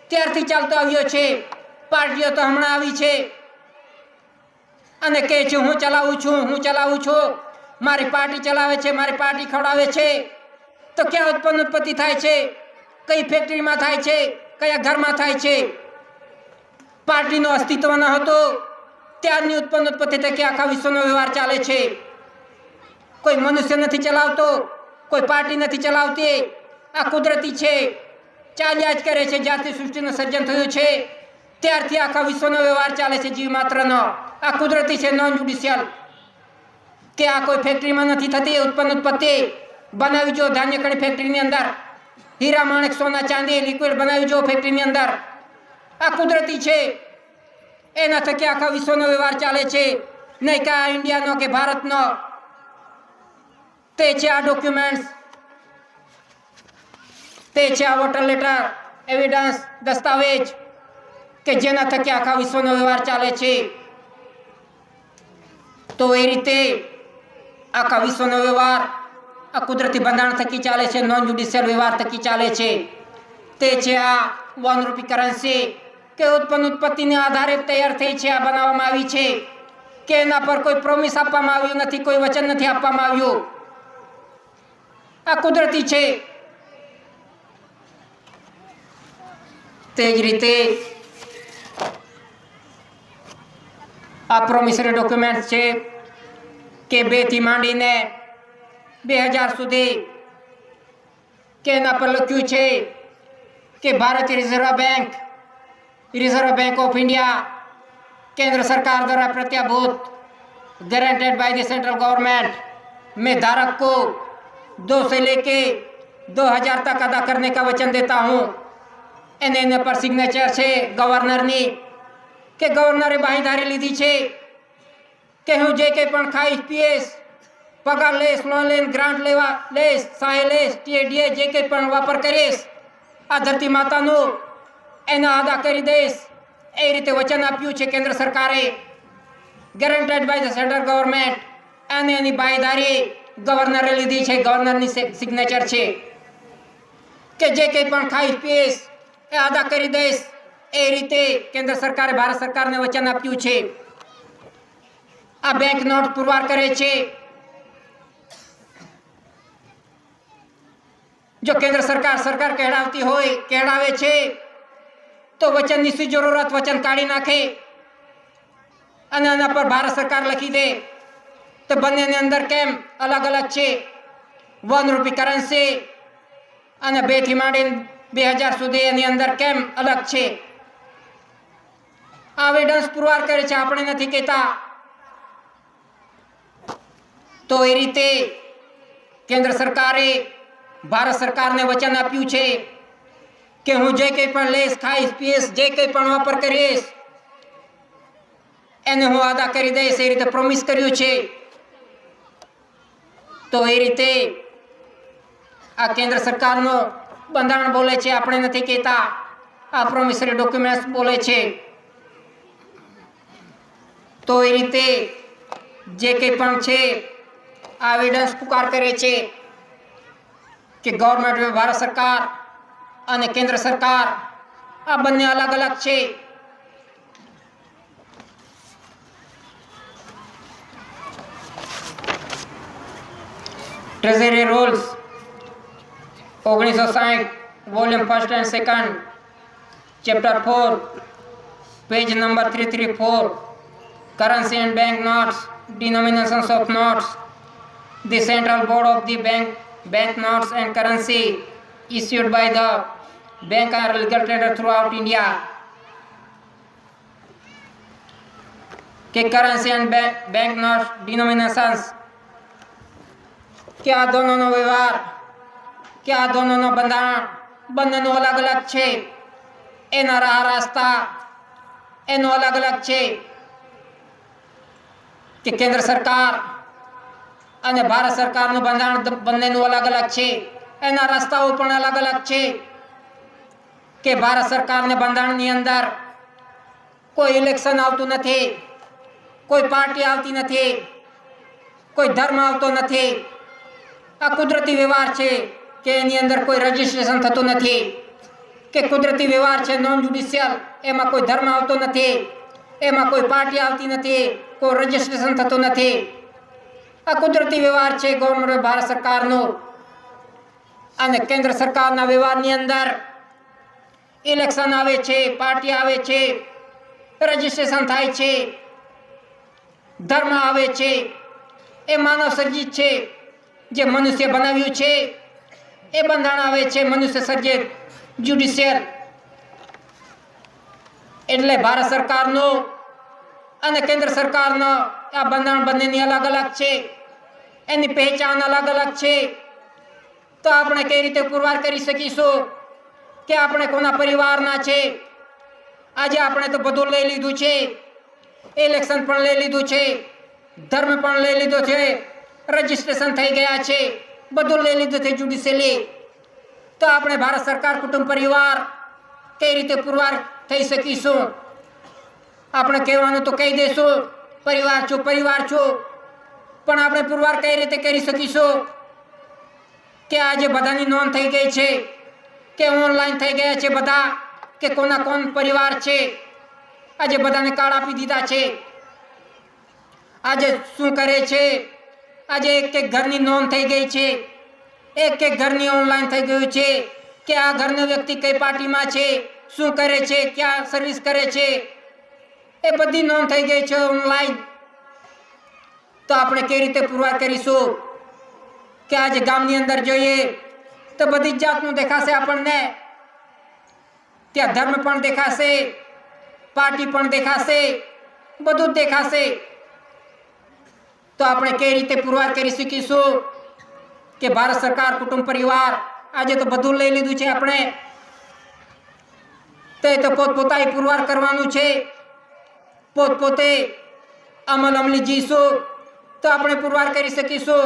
[SPEAKER 1] ત્યારથી ચાલતો આવ્યો છે. પાર્ટીઓ તો હમણાં આવી છે અને કહે છે હું ચલાવું છું, મારી પાર્ટી ચલાવે છે, મારી પાર્ટી ખવડાવે છે. તો ક્યાં ઉત્પત્તિ થાય છે? કઈ ફેક્ટરીમાં થાય છે? કયા ઘરમાં થાય છે? પાર્ટીનો અસ્તિત્વ ન હતો ત્યારની ઉત્પત્તિ થકી આખા વિશ્વનો વ્યવહાર ચાલે છે. કોઈ મનુષ્ય નથી ચલાવતો, કોઈ પાર્ટી નથી ચલાવતી. આ કુદરતી છે, ચાલ્યા જ કરે છે. જ્યારથી સૃષ્ટિનું સર્જન થયું છે ત્યારથી આખા વિશ્વનો વ્યવહાર ચાલે છે જીવ માત્રનો. આ કુદરતી છે, નોન જ્યુડિશિયલ. કે આ કોઈ ફેક્ટરીમાં નથી થતી ઉત્પત્તિ. બનાવી જો ધાન્ય કણી ફેક્ટરીની અંદર, હીરા માણેક સોના ચાંદી લિક્વિડ બનાવી જો ફેક્ટરીની અંદર. આ કુદરતી છે, એના થકી આખા વિશ્વનો વ્યવહાર ચાલે છે. નહીં કે આ ઇન્ડિયાનો કે ભારતનો. તે છે આ ડોક્યુમેન્ટ્સ, તે છે આ વોટર લેટર, એવિડન્સ, દસ્તાવેજ કે જેના થકી આખા વિશ્વનો વ્યવહાર ચાલે છે. તો એ રીતે આખા વિશ્વનો વ્યવહાર આ કુદરતી બંધારણ થકી ચાલે છે, નોન જ્યુડિશિયલ વ્યવહાર થકી ચાલે છે. તે છે આ ₹1 કરન્સી કે ઉત્પત્તિને આધારે તૈયાર થઈ છે, આ બનાવવામાં આવી છે. કે એના પર કોઈ પ્રોમિસ આપવામાં આવ્યું નથી, કોઈ વચન નથી આપવામાં આવ્યું. આ કુદરતી છે. તે જ રીતે આ પ્રોમિસરી ડોક્યુમેન્ટ છે કે 2 થી માંડીને 2000 સુધી કે એના પર લખ્યું છે કે ભારતીય रिजर्व बैंक ऑफ इंडिया केंद्र सरकार द्वारा प्रत्याभूत guaranteed by the central government में धारक को 2 से लेके 2000 तक अदा करने का वचन देता हूँ. एने पर सिग्नेचर છે ગવર્નરની કે ગવર્નરે બાંહેધરી લીધી છે કે હું જે કંઈ પણ ખાઈશ પીએશ, પગાર લઈશ, લોન લઈને ગ્રાન્ટ લેવા લઈશ, સહાય લઈશ, ટીએડીએ જે કંઈ પણ વાપર કરીશ આ ધરતી માતાનું એના અદા કરી દઈશ. એ રીતે વચન આપ્યું છે કેન્દ્ર સરકારે. Guaranteed by the central government. અને એની બાંહેધરી ગવર્નરે લીધી છે, ગવર્નરની સિગ્નેચર છે કે જે કંઈ પણ ખાઈશ પીઈશ એ અદા કરી દઈશ. એ રીતે કેન્દ્ર સરકારે ભારત સરકારને વચન આપ્યું છે. આ બેંક નોટ પુરવાર કરે છે. જો કેન્દ્ર સરકાર કહેડાવતી હોય, કહેડાવે છે તો વચનની શું જરૂરત? વચન કાઢી નાખે અને આના પર ભારત સરકાર લખી દે તો બંનેની અંદર કેમ અલગ અલગ છે? 1 રૂપિયા કરન્સી અને 2 થી માંડીને 2000 સુધી એની અંદર કેમ અલગ છે? એવિડન્સ પુરવાર કરે છે, આપણે નથી કહેતા. તો એ રીતે કેન્દ્ર સરકારે ભારત સરકારને વચન આપ્યું છે કે હું જે કંઈ પણ લઈશ, ખાઈશ, પીઈશ, જે કંઈ પણ વાપર કરીશ એને હું અદા કરી દઈશ, એ રીતે પ્રોમિસ કર્યું છે. તો એ રીતે આ કેન્દ્ર સરકારનું બંધારણ બોલે છે, આપણે નથી કહેતા. આ પ્રોમિસરી ડોક્યુમેન્ટ્સ બોલે છે. તો એ રીતે જે કંઈ પણ છે આ એવિડન્સ પુકાર કરે છે કે ગવર્મેન્ટ, ભારત સરકાર અને કેન્દ્ર સરકાર આ બંને અલગ અલગ છે. Treasury rules 1960 volume 1 and 2 chapter 4 page number 334 currency and bank notes, denominations of notes. The Central Board of the Bank Notes and Currency issued by the bank are legal tender throughout India. કે currency and bank notes denominations કે આ દોનોનો વ્યવહાર, કે આ દોનોનો બંધારણ બંનેનો અલગ અલગ છે. એના રાહ રસ્તા એનો અલગ અલગ છે. કે કેન્દ્ર સરકાર અને ભારત સરકારનું બંધારણ બંનેનું અલગ અલગ છે. એના રસ્તાઓ પણ અલગ અલગ છે. કે ભારત સરકારના બંધારણની અંદર કોઈ ઇલેક્શન આવતું નથી, કોઈ પાર્ટી આવતી નથી, કોઈ ધર્મ આવતો નથી. આ કુદરતી વ્યવહાર છે કે એની અંદર કોઈ રજિસ્ટ્રેશન થતું નથી. કે કુદરતી વ્યવહાર છે, નોન જ્યુડિશિયલ, એમાં કોઈ ધર્મ આવતો નથી, એમાં કોઈ પાર્ટી આવતી નથી, કોઈ રજિસ્ટ્રેશન થતું નથી. આ કુદરતી વ્યવહાર છે ગવર્મેન્ટ ભારત સરકારનો. અને કેન્દ્ર સરકારના વ્યવહારની અંદર ઇલેક્શન આવે છે, પાર્ટી આવે છે, રજિસ્ટ્રેશન થાય છે, ધર્મ આવે છે. એ માનવ સર્જિત છે, જે મનુષ્ય બનાવ્યું છે. એ બંધારણ આવે છે મનુષ્ય સર્જિત જ્યુડિશિયલ. એટલે ભારત સરકારનો અને કેન્દ્ર સરકારનો આ બંધારણ બંનેની અલગ અલગ છે. એની પહેચાન અલગ અલગ છે. તો આપણે કઈ રીતે પુરવાર કરી શકીશું કે આપણે કોના પરિવારના છે? આજે આપણે તો બધું લઈ લીધું છે. ઇલેક્શન પણ લઈ લીધું છે, ધર્મ પણ લઈ લીધો છે, રજિસ્ટ્રેશન થઈ ગયા છે, બધું લઈ લીધું છે જ્યુડિશિયલી. તો આપણે ભારત સરકાર, કુટુંબ, પરિવાર કઈ રીતે પુરવાર થઈ શકીશું? આપણે કહેવાનું તો કહી દઈશું પરિવાર છો, પરિવાર છો, પણ આપણે પુરવાર કઈ રીતે કરી શકીશું? કે આજે બધાની નોંધ થઈ ગઈ છે, કે ઓનલાઈન થઈ ગયા છે બધા, કે કોના કોણ પરિવાર છે. આજે બધાને કાર્ડ આપી દીધા છે. આજે શું કરે છે? આજે એક એક ઘરની નોંધ થઈ ગઈ છે, એક એક ઘરની ઓનલાઈન થઈ ગયું છે કે આ ઘરનો વ્યક્તિ કઈ પાર્ટીમાં છે, શું કરે છે, ક્યાં સર્વિસ કરે છે, એ બધી નોંધ થઈ ગઈ છે ઓનલાઈન. તો આપણે કઈ રીતે પુરવાર કરીશું? કે આજે ગામની અંદર જોઈએ તો બધી જ જાતનું દેખાશે આપણને. ત્યાં ધર્મ પણ દેખાશે, પાર્ટી પણ દેખાશે, બધું જ દેખાશે. તો આપણે કઈ રીતે પુરવાર કરી શકીશું કે ભારત સરકાર, કુટુંબ, પરિવાર આજે તો બધું લઈ લીધું છે આપણે. તો પોતપોતાએ પુરવાર કરવાનું છે. પોતપોતે અમલી જીશું તો આપણે પુરવાર કરી શકીશું.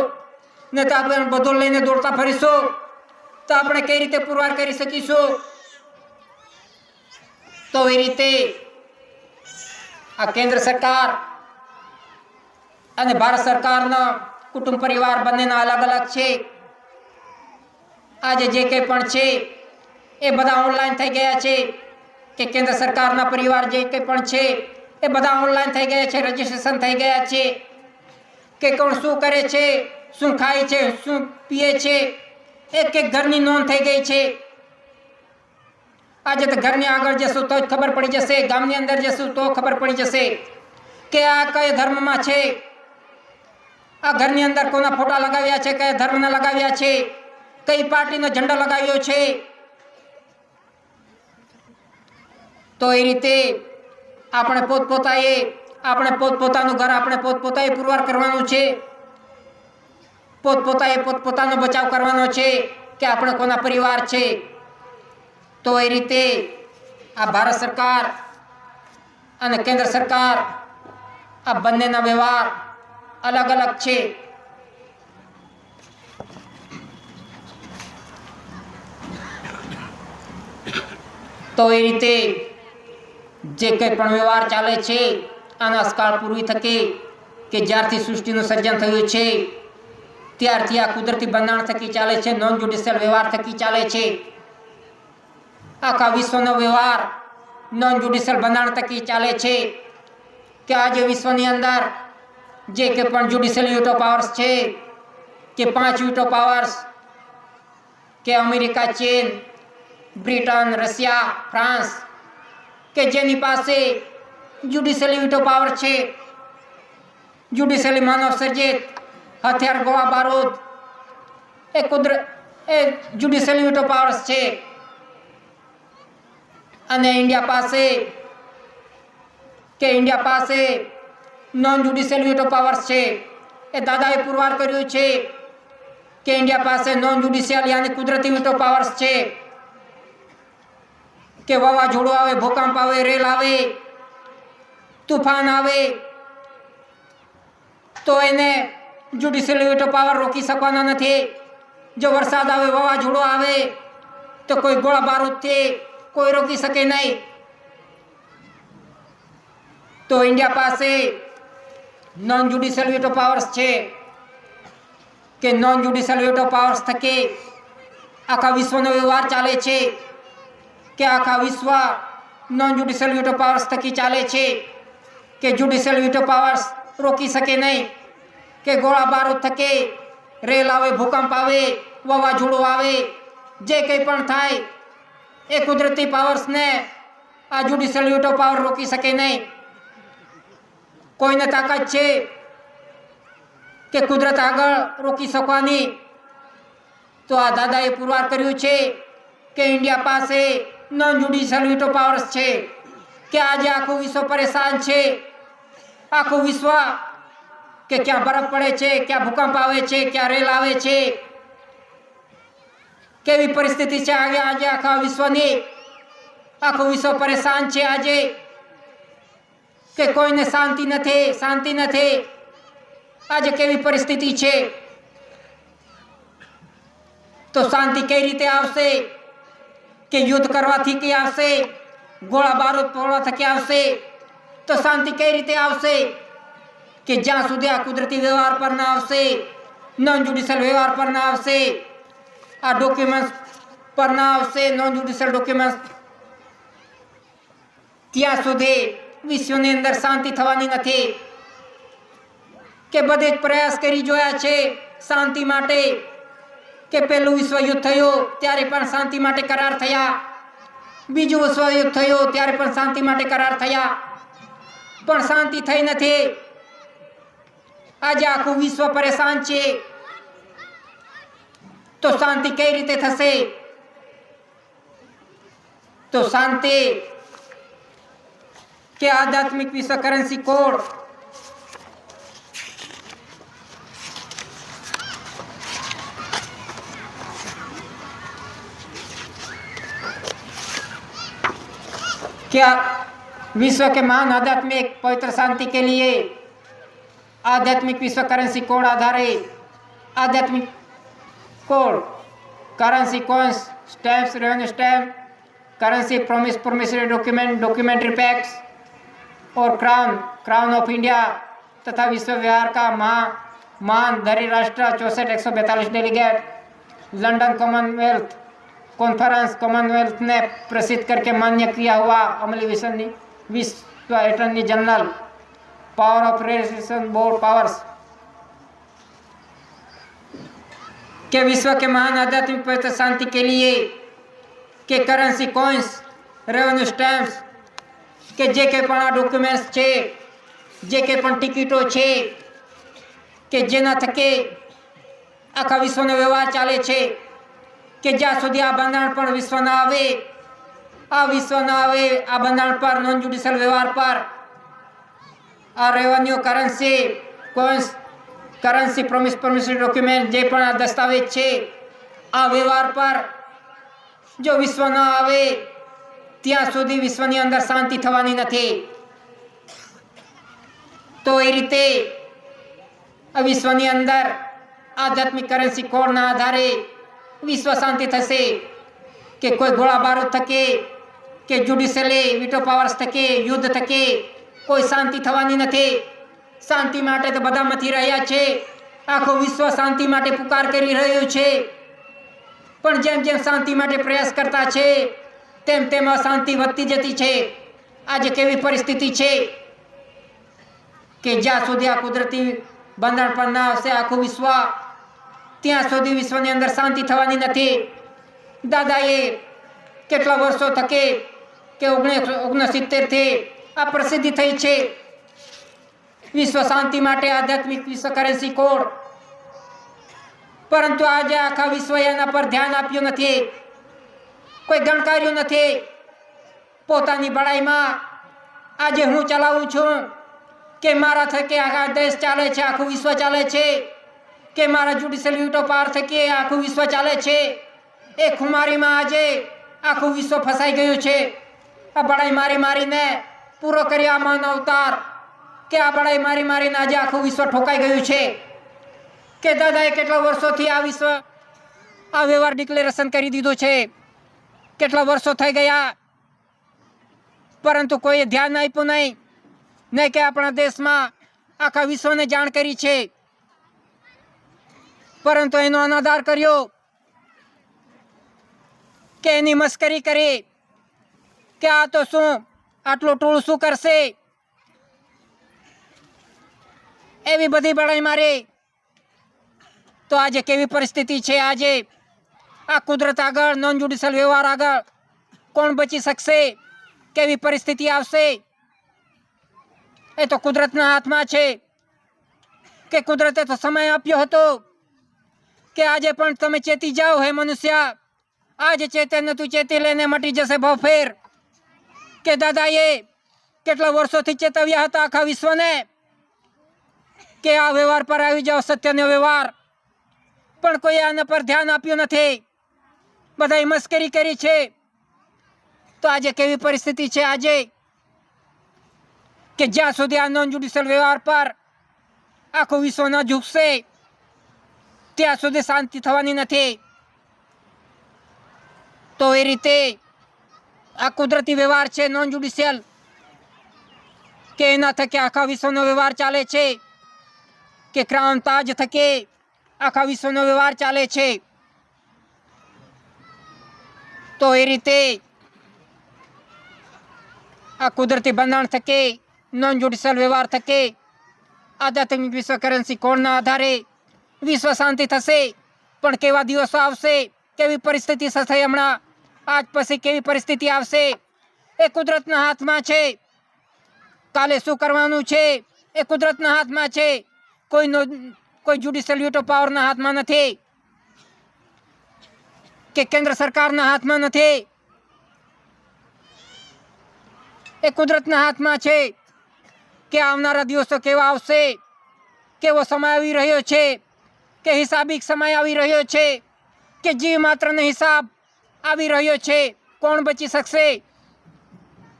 [SPEAKER 1] ને તો આપણે બધું લઈને દોડતા ફરીશું તો આપણે કઈ રીતે પુરવાર કરી શકીશું? તો એ રીતે આ કેન્દ્ર સરકાર અને ભારત સરકારના કુટુંબ, પરિવાર બંનેના અલગ અલગ છે. આજે જે કંઈ પણ છે એ બધા ઓનલાઈન થઈ ગયા છે. કે કેન્દ્ર સરકારના પરિવાર જે કંઈ પણ છે એ બધા ઓનલાઈન થઈ ગયા છે, રજિસ્ટ્રેશન થઈ ગયા છે. કે કોણ શું કરે છે, શું ખાય છે, શું પીએ છે, એક એક ઘરની નોંધ થઈ ગઈ છે. આજે તો ઘરની આગળ જશું તો જ ખબર પડી જશે, ગામની અંદર જશું તો ખબર પડી જશે કે આ કયા ધર્મમાં છે, આ ઘરની અંદર કોના ફોટા લગાવ્યા છે, કયા ધર્મના લગાવ્યા છે, કઈ પાર્ટીનો ઝંડો લગાવ્યો છે. તો એ રીતે આપણે પોતપોતાનું ઘર આપણે પોતપોતાએ પુરવાર કરવાનું છે. પોતપોતાએ પોતપોતાનો બચાવ કરવાનો છે કે આપણે કોના પરિવાર છે. તો એ રીતે આ ભારત સરકાર અને કેન્દ્ર સરકાર આ બંનેના વ્યવહાર અલગ અલગ છે. તો એ રીતે જે કંઈ પણ વ્યવહાર ચાલે છે આના કાળ પૂર્વી થકે કે જ્યારથી સૃષ્ટિનું સર્જન થયું છે ત્યારથી આ કુદરતી બંધારણ થકી ચાલે છે, નોન જ્યુડિશિયલ વ્યવહાર થકી ચાલે છે. આખા વિશ્વનો વ્યવહાર નોન જ્યુડિશિયલ બંધારણ થકી ચાલે છે કે આજે વિશ્વની અંદર જે કે પણ જ્યુડિશિયલ યુટો પાવર્સ છે કે 5 યુટો પાવર્સ કે અમેરિકા, ચીન, બ્રિટન, રશિયા, ફ્રાન્સ કે જેની પાસે જ્યુડિશિયલ યુટો પાવર છે, જ્યુડિશિયલી માનવ સર્જિત હથિયાર, ગોળા બારૂદ એ જ્યુડિશિયલ યુટો પાવર્સ છે. અને ઇન્ડિયા પાસે નોન જ્યુડિશિયલ યુટો પાવર્સ છે. એ દાદાએ પુરવાર કર્યું છે કે ઇન્ડિયા પાસે નોન જ્યુડિશિયલ યાની કુદરતી યુટો પાવર્સ છે કે વાવાઝોડું આવે, ભૂકંપ આવે, રેલ આવે, તૂફાન આવે તો એને જ્યુડિશિયલ યુટો પાવર રોકી શકવાના નથી. જો વરસાદ આવે, વાવાઝોડું આવે તો કોઈ ગોળા બારૂદથી કોઈ રોકી શકે નહીં. તો ઇન્ડિયા પાસે નોન જ્યુડિશિયલ વેટો પાવર્સ છે કે નોન જ્યુડિશિયલ વેટો પાવર્સ થકી આખા વિશ્વનો વ્યવહાર ચાલે છે કે આખા વિશ્વ નોન જ્યુડિશિયલ વેટો પાવર્સ થકી ચાલે છે કે જ્યુડિશિયલ વેટો પાવર્સ રોકી શકે નહીં કે ગોળા બારૂદ થકી રેલ આવે, ભૂકંપ આવે, વાવાઝોડું આવે, જે કંઈ પણ થાય એ કુદરતી પાવર્સને આ જ્યુડિશિયલ વેટો પાવર રોકી શકે નહીં. કોઈને તાકાત છે કે કુદરત આગળ રોકી શકવાની? તો આ દાદાએ પુરવાર કર્યું છે કે ઇન્ડિયા પાસે નોન જ્યુડિશિયલ વેટો પાવર્સ છે કે આજે આખું વિશ્વ પરેશાન છે. આખું વિશ્વ કે ક્યાં બરફ પડે છે, ક્યાં ભૂકંપ આવે છે, ક્યાં રેલ આવે છે, કેવી પરિસ્થિતિ છે આજે આખા વિશ્વની. આખું વિશ્વ પરેશાન છે આજે કે કોઈને શાંતિ નથી. આજે કેવી પરિસ્થિતિ છે? તો શાંતિ કઈ રીતે આવશે? કે યુદ્ધ કરવાથી કઈ આવશે? ગોળા બારૂદ તોડવા થકી આવશે? તો શાંતિ કઈ રીતે આવશે? કે જ્યાં સુધી આ કુદરતી વ્યવહાર પર ના આવશે, નોન જ્યુડિશિયલ વ્યવહાર પર ના આવશે, આ ડોક્યુમેન્ટ્સ પર ના આવશે, નોન જ્યુડિશિયલ ડોક્યુમેન્ટ્સ, ત્યાં સુધી વિશ્વની અંદર શાંતિ થવાની નથી. કે બધે જ પ્રયાસ કરી જોયા છે શાંતિ માટે કે પહેલું વિશ્વયુદ્ધ થયું ત્યારે પણ શાંતિ માટે કરાર થયા, બીજું વિશ્વયુદ્ધ થયું ત્યારે પણ શાંતિ માટે કરાર થયા, પણ શાંતિ થઈ નથી. આજે આખું વિશ્વ પરેશાન છે તો શાંતિ કઈ રીતે થશે? તો શાંતિ કે આધ્યાત્મિક વિશ્વ કરન્સી કોડ क्या विश्व के महान आध्यात्मिक पवित्र शांति के लिए आध्यात्मिक विश्व करेंसी कोड आधारित आध्यात्मिक code currency coins, stamps, revenue stamp, currency promise, promissory document, documentary PACS और क्राउन ऑफ इंडिया तथा विश्व व्यवहार का महान धरी राष्ट्र 64,142 डेलीगेट लंदन कॉमनवेल्थ कॉमनवेल्थ ने प्रसिद्ध करके मान्य किया हुआ अमली विश्व attorney general power of registration board powers के विश्व के महान आध्यात्मिक पवित्र शांति के लिए के करन्सी कॉइन्स, रेवेन्यू स्टैम्प्स के जे के पण डॉक्यूमेंट्स छे, जे के पण टिकिटो छे કે જેના થકે આખા વિશ્વનો વ્યવહાર ચાલે છે, કે જ્યાં સુધી આ બંધારણ પણ વિશ્વ ના આવે, આ વિશ્વ ના આવે, આ બંધારણ પર નોન જ્યુડિશિયલ વ્યવહાર પર આ રેવન્યુ કરન્સી કોન્સ કરન્સી પ્રોમિસરી ડોક્યુમેન્ટ જે પણ આ દસ્તાવેજ છે, આ વ્યવહાર પર જો વિશ્વ ન આવે ત્યાં સુધી વિશ્વની અંદર શાંતિ થવાની નથી. તો એ રીતે વિશ્વની અંદર આધ્યાત્મિક કરન્સી કોડના આધારે વિશ્વ શાંતિ થશે, કે કોઈ ગોળા બારૂદ થકે કે જ્યુડિશિયલી વીટો પાવર્સ થકે યુદ્ધ થકે કોઈ શાંતિ થવાની નથી. શાંતિ માટે તો બધા મથી રહ્યા છે, આખું વિશ્વ શાંતિ માટે પુકાર કરી રહ્યું છે, પણ જેમ જેમ શાંતિ માટે પ્રયાસ કરતા છે તેમ તેમ અશાંતિ વધતી જતી છે. આજે કેવી પરિસ્થિતિ છે કે જ્યાં સુધી આ કુદરતી બંધારણ પર ના આવશે આખું વિશ્વ, ત્યાં સુધી વિશ્વની અંદર શાંતિ થવાની નથી. દાદાએ કેટલા વર્ષો થકે કે 1969થી આ પ્રસિદ્ધિ થઈ છે વિશ્વ શાંતિ માટે આધ્યાત્મિક વિશ્વ કરન્સી કોડ, પરંતુ આજે આખા વિશ્વ એના પર ધ્યાન આપ્યું નથી, કોઈ ગણકાર્યું નથી. પોતાની બડાઈમાં આજે હું ચલાવું છું કે મારા થકે આખા દેશ ચાલે છે, આખું વિશ્વ ચાલે છે, કે મારા જ્યુડિશિયલ વીટો પાવર થકી આખું વિશ્વ ચાલે છે. એ ખુમારીમાં આજે આખું વિશ્વ ફસાઈ ગયું છે. આ બડાઈ મારી મારીને પૂરો કર્યા માનવ અવતાર, કે આ બડાઈ મારી મારીને આજે આખું વિશ્વ ઠોકાઈ ગયું છે. કે દાદાએ કેટલા વર્ષોથી આ વિશ્વ આ વ્યવહાર ડિક્લેરેશન કરી દીધું છે, કેટલા વર્ષો થઈ ગયા, પરંતુ કોઈએ ધ્યાન આપ્યું નહીં કે આપણા દેશમાં આખા વિશ્વને જાણ કરી છે, પરંતુ એનો અનાદર કર્યો, કે એની મસ્કરી કરી કે આ તો શું આટલું ટોળું શું કરશે, એવી બધી બડાઈ મારી. તો આજે કેવી પરિસ્થિતિ છે, આજે આ કુદરત આગળ નોન જ્યુડિશિયલ વ્યવહાર આગળ કોણ બચી શકશે, કેવી પરિસ્થિતિ આવશે, એ તો કુદરતના હાથમાં છે. કે કુદરતે તો સમય આપ્યો હતો કે આજે પણ તમે ચેતી જાઓ હે મનુષ્ય, આજે ચેતે ન તું ચેતી લેને મટી જશે ભાવ ફેર. કે દાદાએ કેટલા વર્ષોથી ચેતવ્યા હતા આખા વિશ્વને કે આ વ્યવહાર પર આવી જાઓ, સત્યનો વ્યવહાર, પણ કોઈ આના પર ધ્યાન આપ્યું નથી, બધાએ મસ્કરી કરી છે. તો આજે કેવી પરિસ્થિતિ છે આજે, કે જ્યાં સુધી આ નોન જ્યુડિશિયલ વ્યવહાર પર આખું વિશ્વ ન ઝૂકશે ત્યાં સુધી શાંતિ થવાની નથી. તો એ રીતે આ કુદરતી વ્યવહાર છે નોન જ્યુડિશિયલ, કે એના થકે આખા વિશ્વનો વ્યવહાર ચાલે છે, કે ક્રાઉન તાજ થકે આખા વિશ્વનો વ્યવહાર ચાલે છે. તો એ રીતે આ કુદરતી બંધારણ થકે નોન જ્યુડિશિયલ વ્યવહાર થકે આધ્યાત્મિક વિશ્વ કરન્સી કોડના આધારે વિશ્વ શાંતિ થશે. પણ કેવા દિવસો આવશે, કેવી પરિસ્થિતિ થશે, હમણાં આજ પછી કેવી પરિસ્થિતિ આવશે એ કુદરતના હાથમાં છે. કાલે શું કરવાનું છે એ કુદરતના હાથમાં છે, કોઈ જ્યુડિશિયલ વીટો પાવરના હાથમાં નથી, કે કેન્દ્ર સરકારના હાથમાં નથી, એ કુદરતના હાથમાં છે. કે આવનારા દિવસો કેવા આવશે, કેવો સમય આવી રહ્યો છે, કે હિસાબિક સમય આવી રહ્યો છે, કે જીવ માત્રનો હિસાબ આવી રહ્યો છે. કોણ બચી શકશે,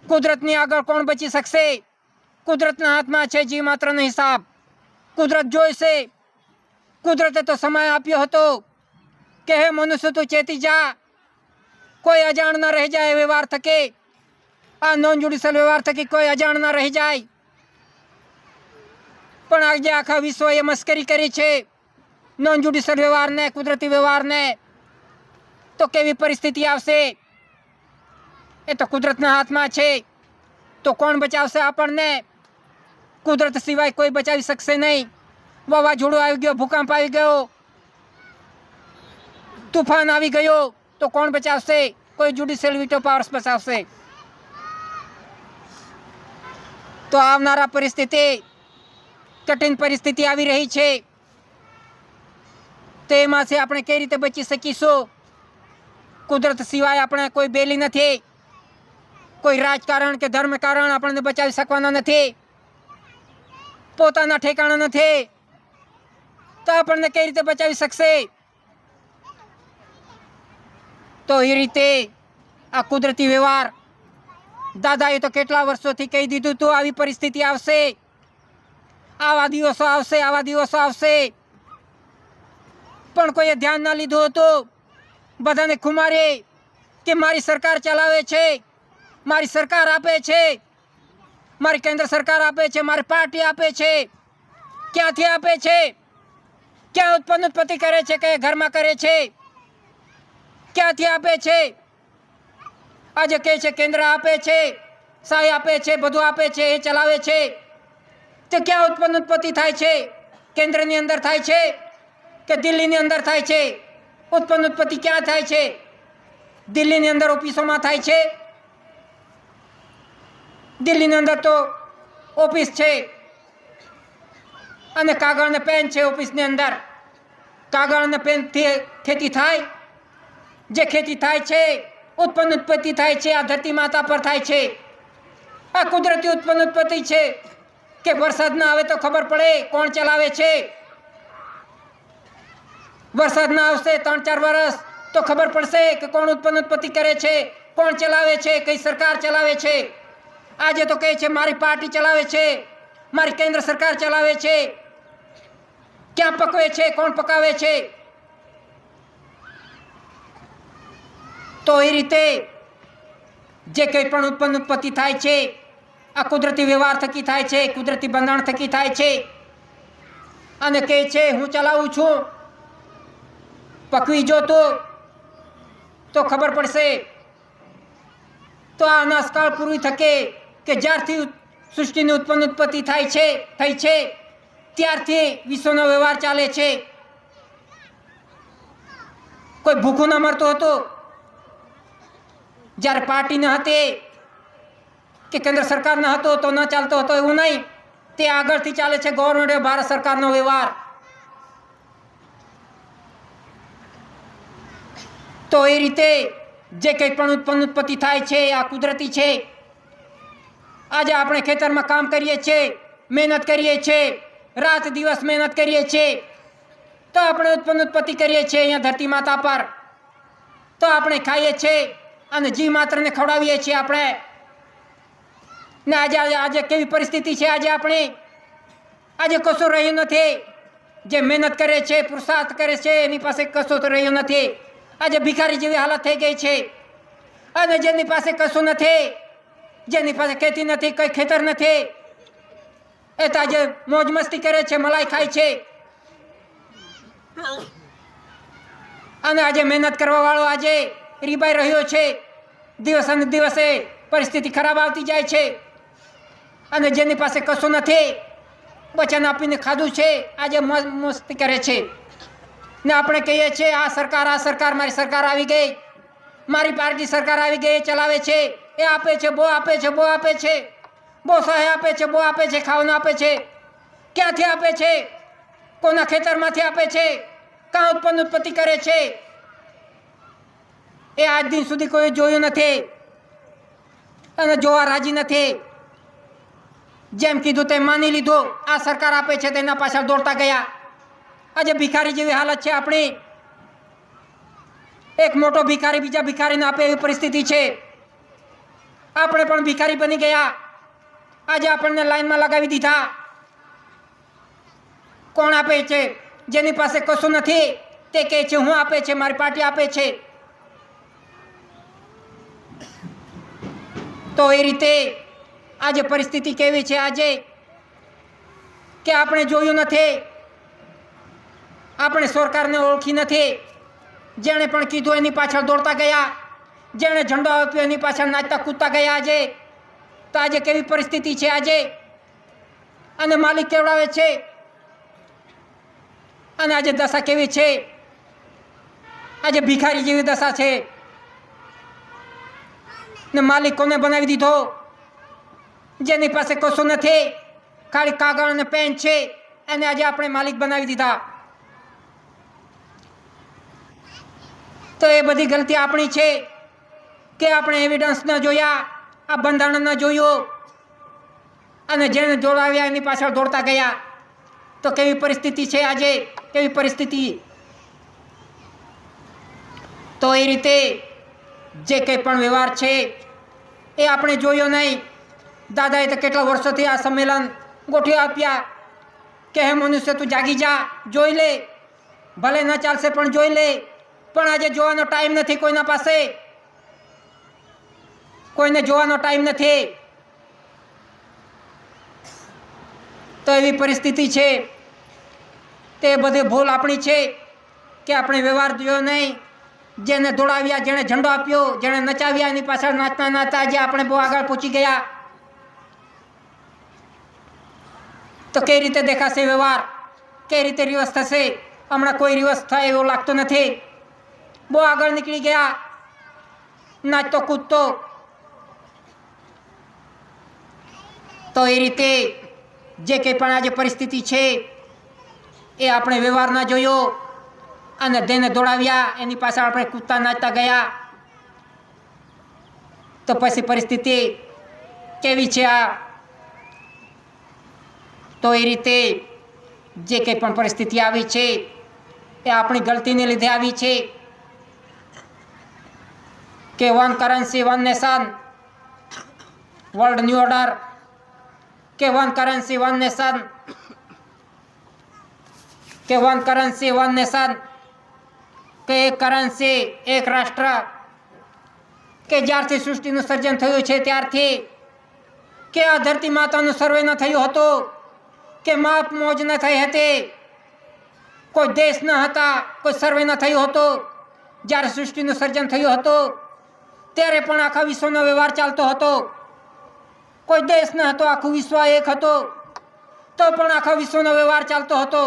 [SPEAKER 1] કુદરતની આગળ કોણ બચી શકશે? કુદરતના હાથમાં છે જીવ માત્રનો હિસાબ. કુદરત જોઈશે. કુદરતે તો સમય આપ્યો હતો કે હે મનુષ્ય તું ચેતી જા, કોઈ અજાણ ન રહી જાય વ્યવહાર થકે, આ નોન જ્યુડિશિયલ વ્યવહાર થકી કોઈ અજાણ ન રહી જાય. પણ આજે આખા વિશ્વએ મસ્કરી કરી છે નોન જ્યુડિશિયલ વ્યવહારને, કુદરતી વ્યવહારને. તો કેવી પરિસ્થિતિ આવશે એ તો કુદરતના હાથમાં છે. તો કોણ બચાવશે આપણને? કુદરત સિવાય કોઈ બચાવી શકશે નહીં. વાવાઝોડું આવી ગયો, ભૂકંપ આવી ગયો, તુફાન આવી ગયો, તો કોણ બચાવશે? કોઈ જ્યુડિશિયલ વીટો પાવર્સ બચાવશે. તો આવનારા પરિસ્થિતિ, કઠિન પરિસ્થિતિ આવી રહી છે. તો એમાંથી આપણે કઈ રીતે બચી શકીશું? કુદરત સિવાય આપણે કોઈ બેલી નથી, કોઈ રાજકારણ કે ધર્મ કારણ આપણને બચાવી શકવાના નથી, પોતાના ઠેકાણા નથી, તો આપણને કઈ રીતે બચાવી શકશે? તો એ રીતે આ કુદરતી વ્યવહાર, દાદાએ તો કેટલા વર્ષોથી કહી દીધું હતું આવી પરિસ્થિતિ આવશે, આવા દિવસો આવશે, આવા દિવસો આવશે, પણ કોઈએ ધ્યાન ના લીધું હતું. બધાને ખુમારે કે મારી સરકાર ચલાવે છે, મારી સરકાર આપે છે, મારી કેન્દ્ર સરકાર આપે છે, મારી પાર્ટી આપે છે. ક્યાંથી આપે છે? ક્યાં ઉત્પત્તિ કરે છે? કયા ઘરમાં કરે છે? ક્યાંથી આપે છે? આજે કહે છે કેન્દ્ર આપે છે, સહાય આપે છે, બધું આપે છે, એ ચલાવે છે. તો ક્યાં ઉત્પત્તિ થાય છે? કેન્દ્રની અંદર થાય છે કે દિલ્હીની અંદર થાય છે? ઉત્પત્તિ ક્યાં થાય છે? દિલ્હીની અંદર ઓફિસોમાં થાય છે. દિલ્હીની અંદર તો ઓફિસ છે અને કાગળ ને પેન છે. ઓફિસની અંદર કાગળ અને પેનથી ખેતી થાય. જે ખેતી થાય છે, ઉત્પત્તિ થાય છે, આ ધરતી માતા પર થાય છે. આ કુદરતી ઉત્પત્તિ છે કે વરસાદ ના આવે તો ખબર પડે કોણ ચલાવે છે. વરસાદ ના આવશે 3-4 વર્ષ તો ખબર પડશે કે કોણ ઉત્પત્તિ કરે છે, કોણ ચલાવે છે, કઈ સરકાર ચલાવે છે. આજે તો કહે છે મારી પાર્ટી ચલાવે છે, મારી કેન્દ્ર સરકાર ચલાવે છે. ક્યાં પકવે છે, કોણ પકાવે છે? તો એ રીતે જે કંઈ પણ ઉત્પત્તિ થાય છે, આ કુદરતી વ્યવહાર થકી થાય છે, કુદરતી બંધારણ થકી થાય છે. અને કહે છે હું ચલાવું છું, પકવી જો તો ખબર પડશે. તો આ અનાજકાળ પૂરી થકે કે જ્યારથી સૃષ્ટિની ઉત્પત્તિ થાય છે, થઈ છે, ત્યારથી વિશ્વનો વ્યવહાર ચાલે છે. કોઈ ભૂખું ન મરતું હતું જ્યારે પાર્ટી ન હતી કે કેન્દ્ર સરકાર ન હતો તો ન ચાલતો હતો, એવું નહીં. તે આગળથી ચાલે છે ગવર્મેન્ટ ભારત સરકારનો વ્યવહાર. તો એ રીતે જે કંઈ પણ ઉત્પત્તિ થાય છે આ કુદરતી છે. આજે આપણે ખેતરમાં કામ કરીએ છીએ, મહેનત કરીએ છીએ, રાત દિવસ મહેનત કરીએ છીએ, તો આપણે ઉત્પત્તિ કરીએ છીએ અહીંયા ધરતી માતા પર. તો આપણે ખાઈએ છીએ અને જીવ માત્રને ખવડાવીએ છીએ આપણે. ને આજે કેવી પરિસ્થિતિ છે? આજે કશું રહ્યું નથી. જે મહેનત કરે છે, પુરુષાર્થ કરે છે, એની પાસે કશું તો રહ્યું નથી. આજે ભિખારી જેવી હાલત થઈ ગઈ છે. અને જેની પાસે કશું નથી, જેની પાસે ખેતી નથી, કઈ ખેતર નથી, એ તો આજે મોજ મસ્તી કરે છે, મલાઈ ખાય છે. અને આજે મહેનત કરવા વાળો આજે રીબાઈ રહ્યો છે. દિવસ અને દિવસે પરિસ્થિતિ ખરાબ આવતી જાય છે. અને જેની પાસે કશું નથી, વચન આપીને ખાધું છે, આજે મોજ મસ્તી કરે છે. ને આપણે કહીએ છીએ આ સરકાર, મારી સરકાર આવી ગઈ, મારી પાર્ટી સરકાર આવી ગઈ, એ ચલાવે છે, એ આપે છે, બહુ આપે છે, બહુ આપે છે, બહુ સહાય આપે છે, બહુ આપે છે, ખાવાનું આપે છે. ક્યાંથી આપે છે? કોના ખેતરમાંથી આપે છે? કાં ઉત્પત્તિ કરે છે? એ આજ દિન સુધી કોઈ જોયું નથી અને જોવા રાજી નથી. જેમ કીધું તેમ માની લીધું, આ સરકાર આપે છે તેના પાછળ દોડતા ગયા. આજે ભિખારી જેવી હાલત છે આપણી. એક મોટો ભિખારી બીજા ભિખારીને આપે એવી પરિસ્થિતિ છે. આપણે પણ ભિખારી બની ગયા. આજે આપણને લાઈનમાં લગાવી દીધા. કોણ આપે છે? જેની પાસે કશું નથી તે કહે છે હું આપે છે, મારી પાર્ટી આપે છે. તો એ રીતે આજે પરિસ્થિતિ કેવી છે આજે કે આપણે જોયું નથી, આપણે સરકારને ઓળખી નથી. જેણે પણ કીધું એની પાછળ દોડતા ગયા, જેણે ઝંડો આપ્યો એની પાછળ નાચતા કૂદતા ગયા. આજે તો આજે કેવી પરિસ્થિતિ છે આજે. અને માલિક કેવડાવે છે. અને આજે દશા કેવી છે? આજે ભિખારી જેવી દશા છે. ને માલિક કોને બનાવી દીધો? જેની પાસે કશું નથી, ખાલી કાગળ અને પેન છે, અને આજે આપણે માલિક બનાવી દીધા. તો એ બધી ગલતી આપણી છે કે આપણે એવિડન્સ ન જોયા, આ બંધારણ ન જોયું અને જેને દોડાવ્યા એની પાછળ દોડતા ગયા. તો કેવી પરિસ્થિતિ છે આજે, કેવી પરિસ્થિતિ. તો એ રીતે જે કંઈ પણ વ્યવહાર છે એ આપણે જોયો નહીં. દાદાએ તો કેટલા વર્ષોથી આ સંમેલન ગોઠવી આપ્યા કે હે મનુષ્ય તું જાગી જા, જોઈ લે, ભલે ન ચાલશે પણ જોઈ લે. પણ આજે જોવાનો ટાઈમ નથી કોઈના પાસે, કોઈને જોવાનો ટાઈમ નથી. તો એવી પરિસ્થિતિ છે. તે બધી ભૂલ આપણી છે કે આપણે વ્યવહાર જોયો નહીં. જેને દોડાવ્યા, જેણે ઝંડો આપ્યો, જેણે નચાવ્યા એની પાછળ નાચતા નાચતા આજે આપણે બહુ આગળ પહોંચી ગયા. તો કઈ રીતે દેખાશે વ્યવહાર, કઈ રીતે રિવર્સ થશે? હમણાં કોઈ રિવર્સ થાય એવું લાગતું નથી. બહુ આગળ નીકળી ગયા, નાચતો કૂદતો. તો એ રીતે જે કંઈ પણ આજે પરિસ્થિતિ છે એ આપણે વ્યવહાર ના જોયો અને તેને દોડાવ્યા, એની પાછળ આપણે કૂદતા નાચતા ગયા. તો પછી પરિસ્થિતિ કેવી છે આ? તો એ રીતે જે કંઈ પણ પરિસ્થિતિ આવી છે એ આપણી ગલતીને લીધે આવી છે કે one currency one nation, world new order, કે વન કરન્સી વન નેશન, કે વન કરન્સી વન નેશન, કે એક કરન્સી એક રાષ્ટ્ર. કે જ્યારથી સૃષ્ટિનું સર્જન થયું છે ત્યારથી કે આ ધરતી માતાનું સર્વે ન થયું હતું, કે માપ મોજ ન થઈ હતી, કોઈ દેશ ન હતા, કોઈ સર્વે ન થયું હતું. જ્યારે સૃષ્ટિનું સર્જન થયું હતું ત્યારે પણ આખા વિશ્વનો વ્યવહાર ચાલતો હતો. કોઈ દેશ ન હતો, આખું વિશ્વ એક હતું, તો પણ આખા વિશ્વનો વ્યવહાર ચાલતો હતો.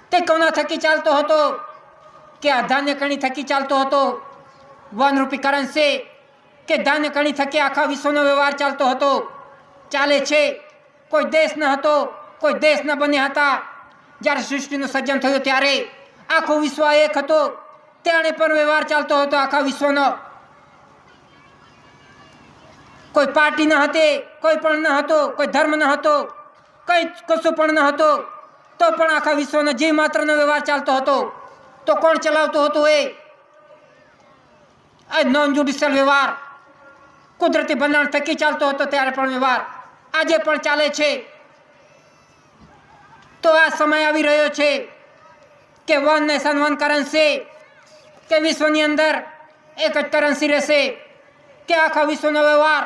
[SPEAKER 1] તે કોના થકી ચાલતો હતો? કે આ ધાન્ય કણી થકી ચાલતો હતો. 1 રૂપી કરન્સી કે ધાન્ય કણી થકી આખા વિશ્વનો વ્યવહાર ચાલતો હતો, ચાલે છે. કોઈ દેશ ન હતો, કોઈ દેશ ન બન્યા હતા. જ્યારે સૃષ્ટિનું સર્જન થયું ત્યારે આખું વિશ્વ એક હતો, ત્યારે પણ વ્યવહાર ચાલતો હતો આખા વિશ્વનો. કોઈ પાર્ટી ન હતી, કોઈ પણ ન હતો, કોઈ ધર્મ ન હતો, કંઈ કશું પણ ન હતો, તો પણ આખા વિશ્વનો જીવ માત્રનો વ્યવહાર ચાલતો હતો. તો કોણ ચલાવતું હતું? એ નોન જ્યુડિશિયલ વ્યવહાર કુદરતી બંધારણ થકી ચાલતો હતો. ત્યારે પણ વ્યવહાર આજે પણ ચાલે છે. તો આ સમય આવી રહ્યો છે કે વન નેશન વન કરન્સી, કે વિશ્વની અંદર એક જ કરન્સી રહેશે, કે આખા વિશ્વનો વ્યવહાર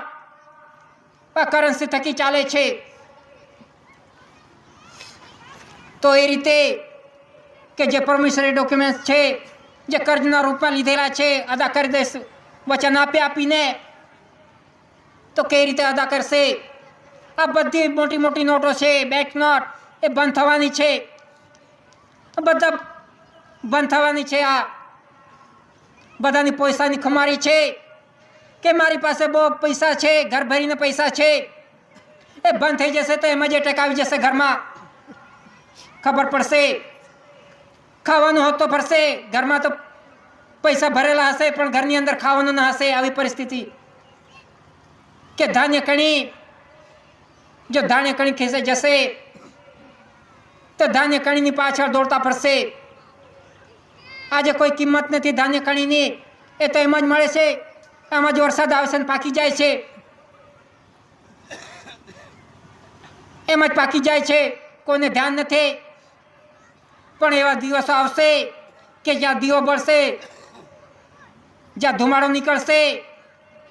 [SPEAKER 1] આ કરન્સી થકી ચાલે છે. તો એ રીતે કે જે પ્રોમિસરી ડોક્યુમેન્ટ છે, જે કર્જના રૂપમાં લીધેલા છે, અદા કરી દેશે વચન આપીને, તો કઈ રીતે અદા કરશે? આ બધી મોટી મોટી નોટો છે, બેંક નોટ, એ બંધ થવાની છે. બધા બંધ થવાની છે. આ બધાની પૈસાની ખમારી છે કે મારી પાસે બહુ પૈસા છે, ઘર ભરીને પૈસા છે. એ બંધ થઈ જશે તો એમાં જે ટકાવી જશે ઘરમાં, ખબર પડશે. ખાવાનું હોત તો ભરશે, ઘરમાં તો પૈસા ભરેલા હશે પણ ઘરની અંદર ખાવાનું ન હશે. આવી પરિસ્થિતિ. કે ધાન્ય કણી, જો ધાન્ય કણી ખેંચાઈ જશે તો ધાન્ય કણીની પાછળ દોડતા ફરશે. આજે કોઈ કિંમત નથી ધાન્ય કણીની, એ તો એમ જ મળે છે. આમાં જ વરસાદ આવશે ને પાકી જાય છે, એમ જ પાકી જાય છે, કોઈને ધ્યાન નથી. પણ એવા દિવસો આવશે કે જ્યાં દીવો બળશે, જ્યાં ધુમાડો નીકળશે,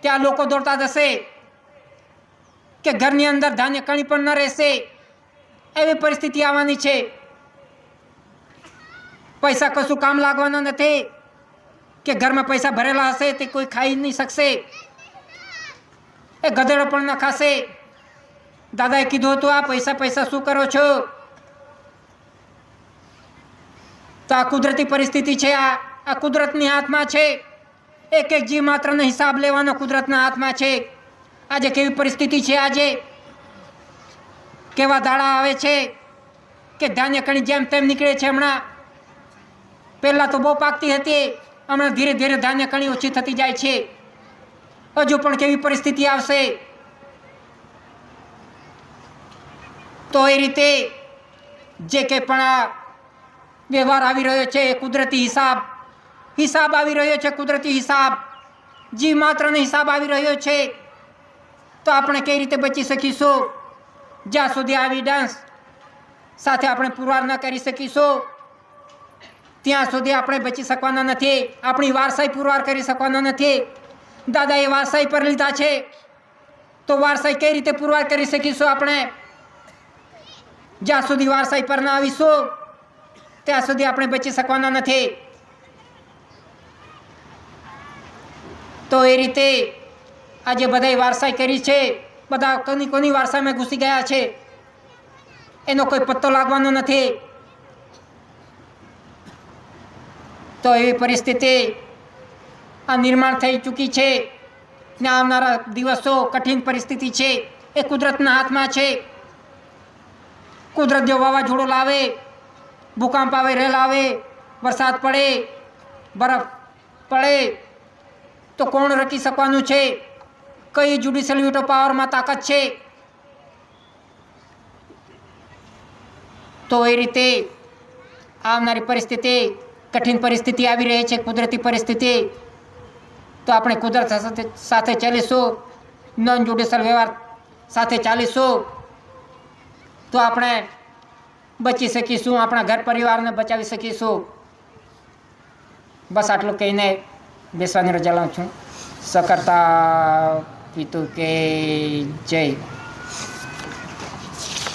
[SPEAKER 1] ત્યાં લોકો દોડતા જશે કે ઘરની અંદર ધાન્ય કણી પણ ન રહેશે. એવી પરિસ્થિતિ આવવાની છે. પૈસા કશું કામ લાગવાના નથી, કે ઘરમાં પૈસા ભરેલા હશે તે કોઈ ખાઈ નહીં શકશે, એ ગધેડો પણ ન ખાશે. દાદાએ કીધું હતું આ પૈસા પૈસા શું કરો છો? તો આ કુદરતી પરિસ્થિતિ છે. આ કુદરતની હાથમાં છે. એક એક જીવ માત્રનો હિસાબ લેવાનો કુદરતના હાથમાં છે. આજે કેવી પરિસ્થિતિ છે? આજે કેવા દાડા આવે છે કે ધાન્ય કણી જેમ તેમ નીકળે છે. હમણાં પહેલાં તો બહુ પાકતી હતી, હમણાં ધીરે ધીરે ધાન્ય કણી ઓછી થતી જાય છે. હજુ પણ કેવી પરિસ્થિતિ આવશે તો એ રીતે જે કંઈ પણ આ વ્યવહાર આવી રહ્યો છે એ કુદરતી હિસાબ આવી રહ્યો છે. કુદરતી હિસાબ જીવ માત્રનો હિસાબ આવી રહ્યો છે. તો આપણે કઈ રીતે બચી શકીશું? જ્યાં સુધી આ એવિડન્સ સાથે આપણે પુરવાર ન કરી શકીશું ત્યાં સુધી આપણે બચી શકવાના નથી. આપણી વારસાઈ પુરવાર કરી શકવાના નથી. દાદાએ વારસાઈ પર લીધા છે તો વારસાઈ કઈ રીતે પુરવાર કરી શકીશું આપણે? જ્યાં સુધી વારસાઈ પર ના આવીશું ત્યાં સુધી આપણે બચી શકવાના નથી. તો એ રીતે આજે બધાએ વારસાઈ કરી છે, બધા કોની વારસાઈમાં ઘૂસી ગયા છે એનો કોઈ પત્તો લાગવાનો નથી. તો એવી પરિસ્થિતિ આ નિર્માણ થઈ ચૂકી છે ને આવનારા દિવસો કઠિન પરિસ્થિતિ છે એ કુદરતના હાથમાં છે. કુદરત જો વાવાઝોડું લાવે, ભૂકંપ આવે, રેલ આવે, વરસાદ પડે, બરફ પડે તો કોણ રોકી શકવાનું છે? કઈ જ્યુડિશિયલ વીટો પાવરમાં તાકાત છે? તો એ રીતે આવનારી પરિસ્થિતિ કઠિન પરિસ્થિતિ આવી રહી છે, કુદરતી પરિસ્થિતિ. તો આપણે કુદરત સાથે ચાલીશું, નોન જ્યુડિશિયલ વ્યવહાર સાથે ચાલીશું તો આપણે બચી શકીશું, આપણા ઘર પરિવારને બચાવી શકીશું. બસ આટલું કહીને બેસવાની રજા લઉં છું. સકર્તા પિતુ કે જય.